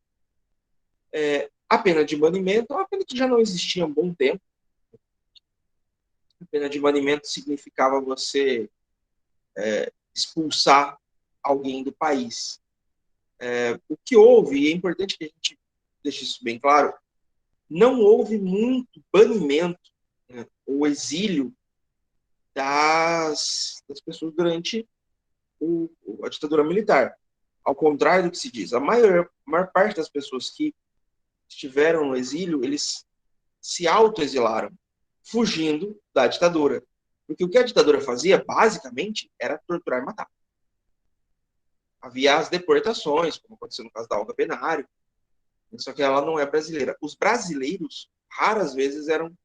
A pena de banimento é uma pena que já não existia há um bom tempo. A pena de banimento significava você expulsar alguém do país. O que houve, e é importante que a gente deixe isso bem claro, não houve muito banimento, né, ou exílio das pessoas durante a ditadura militar. Ao contrário do que se diz, a maior parte das pessoas que estiveram no exílio, eles se autoexilaram, fugindo da ditadura. Porque o que a ditadura fazia, basicamente, era torturar e matar. Havia as deportações, como aconteceu no caso da Olga Benário, só que ela não é brasileira. Os brasileiros, raras vezes, eram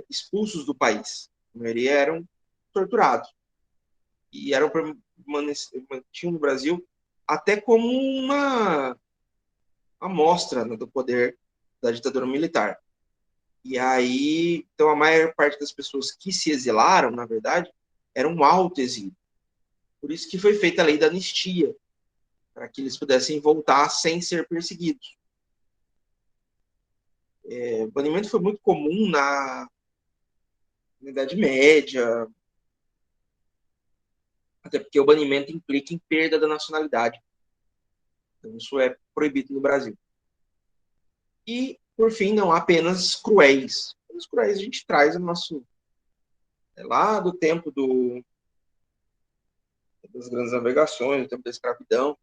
expulsos do país. A maioria eram torturados. e eram mantinham no Brasil até como uma amostra, né, do poder da ditadura militar. E aí, então, a maior parte das pessoas que se exilaram, na verdade, eram um alto exílio. Por isso que foi feita a lei da anistia, para que eles pudessem voltar sem ser perseguidos. O banimento foi muito comum na Idade Média, até porque o banimento implica em perda da nacionalidade. Então, isso é proibido no Brasil. E, por fim, não há penas cruéis. Penas cruéis a gente traz o nosso... lá do tempo das grandes navegações, do tempo da escravidão.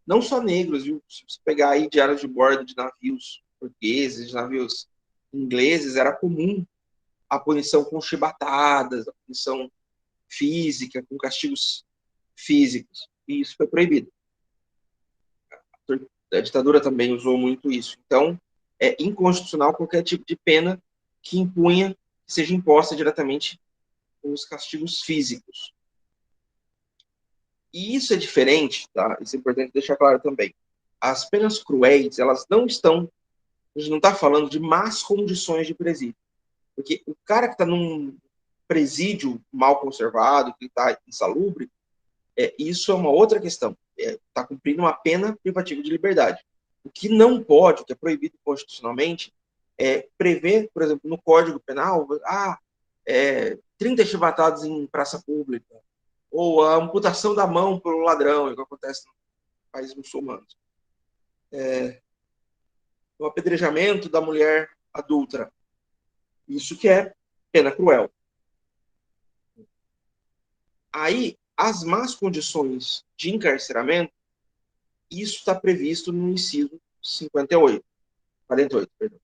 Não só negros, viu? Se você pegar aí diários de bordo de navios portugueses, de navios ingleses, era comum a punição com chibatadas, a punição física, com castigos físicos. E isso foi proibido. A ditadura também usou muito isso. Então, é inconstitucional qualquer tipo de pena que impunha, que seja imposta diretamente os castigos físicos. E isso é diferente, tá? Isso é importante deixar claro também. As penas cruéis, elas não estão... A gente não está falando de más condições de presídio. Porque o cara que está num presídio mal conservado, que está insalubre, isso é uma outra questão. Está cumprindo uma pena privativa de liberdade. O que não pode, o que é proibido constitucionalmente, é prever, por exemplo, no Código Penal, 30 chibatados em praça pública, ou a amputação da mão por um ladrão, que acontece nos países muçulmanos. O apedrejamento da mulher adúltera. Isso que é pena cruel. Aí, as más condições de encarceramento, isso está previsto no inciso 48, perdão.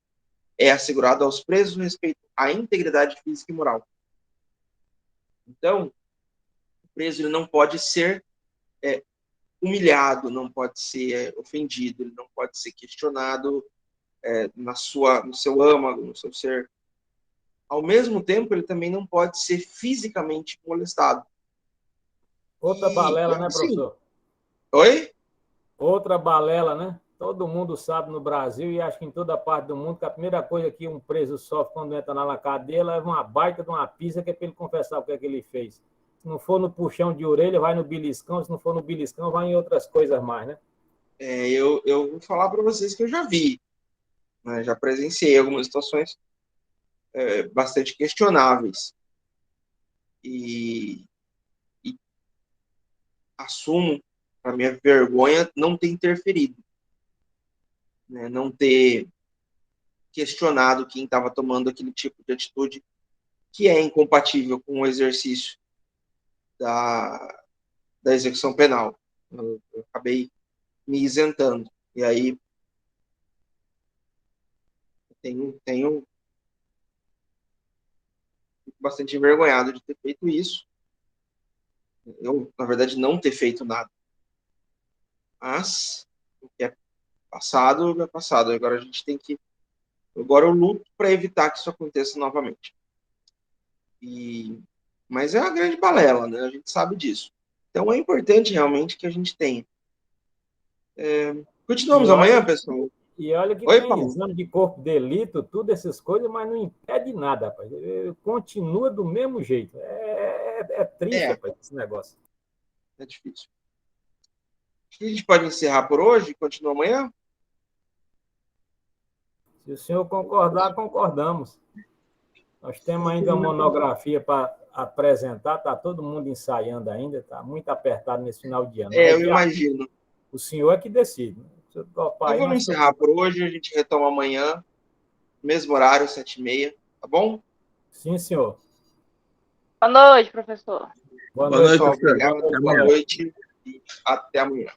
É assegurado aos presos o respeito à integridade física e moral. Então, o preso ele não pode ser humilhado, não pode ser ofendido, ele não pode ser questionado no seu âmago, no seu ser. Ao mesmo tempo, ele também não pode ser fisicamente molestado. Outra balela, né, assim, professor? Oi? Outra balela, né? Todo mundo sabe no Brasil e acho que em toda parte do mundo que a primeira coisa que um preso sofre quando entra lá na cadeia leva uma baita de uma pisa que é para ele confessar o que é que ele fez. Se não for no puxão de orelha, vai no beliscão. Se não for no beliscão, vai em outras coisas mais, né? Eu vou falar para vocês que eu já vi, né? Já presenciei algumas situações bastante questionáveis. E assumo, a minha vergonha, não ter interferido, né? Não ter questionado quem estava tomando aquele tipo de atitude que é incompatível com o exercício da execução penal. Eu acabei me isentando. E aí tenho bastante envergonhado de ter feito isso. Eu, na verdade, não ter feito nada. Mas o que é passado, é passado. Agora a gente tem que... Agora eu luto para evitar que isso aconteça novamente. Mas é uma grande balela, né? A gente sabe disso. Então é importante realmente que a gente tenha. Continuamos amanhã, pessoal? E olha que Oi, tem Paulo. exame de corpo de delito, tudo essas coisas, mas não impede nada, rapaz. Continua do mesmo jeito. É triste, rapaz, esse negócio. É difícil. Acho que a gente pode encerrar por hoje e continuar amanhã? Se o senhor concordar, concordamos. Nós temos ainda uma monografia para apresentar, está todo mundo ensaiando ainda, está muito apertado nesse final de ano. Eu imagino. O senhor é que decide. Né? Então vamos encerrar por hoje, a gente retoma amanhã, mesmo horário, 7h30, tá bom? Sim, senhor. Boa noite, professor. Boa noite, pessoal. Obrigado, boa noite e até amanhã.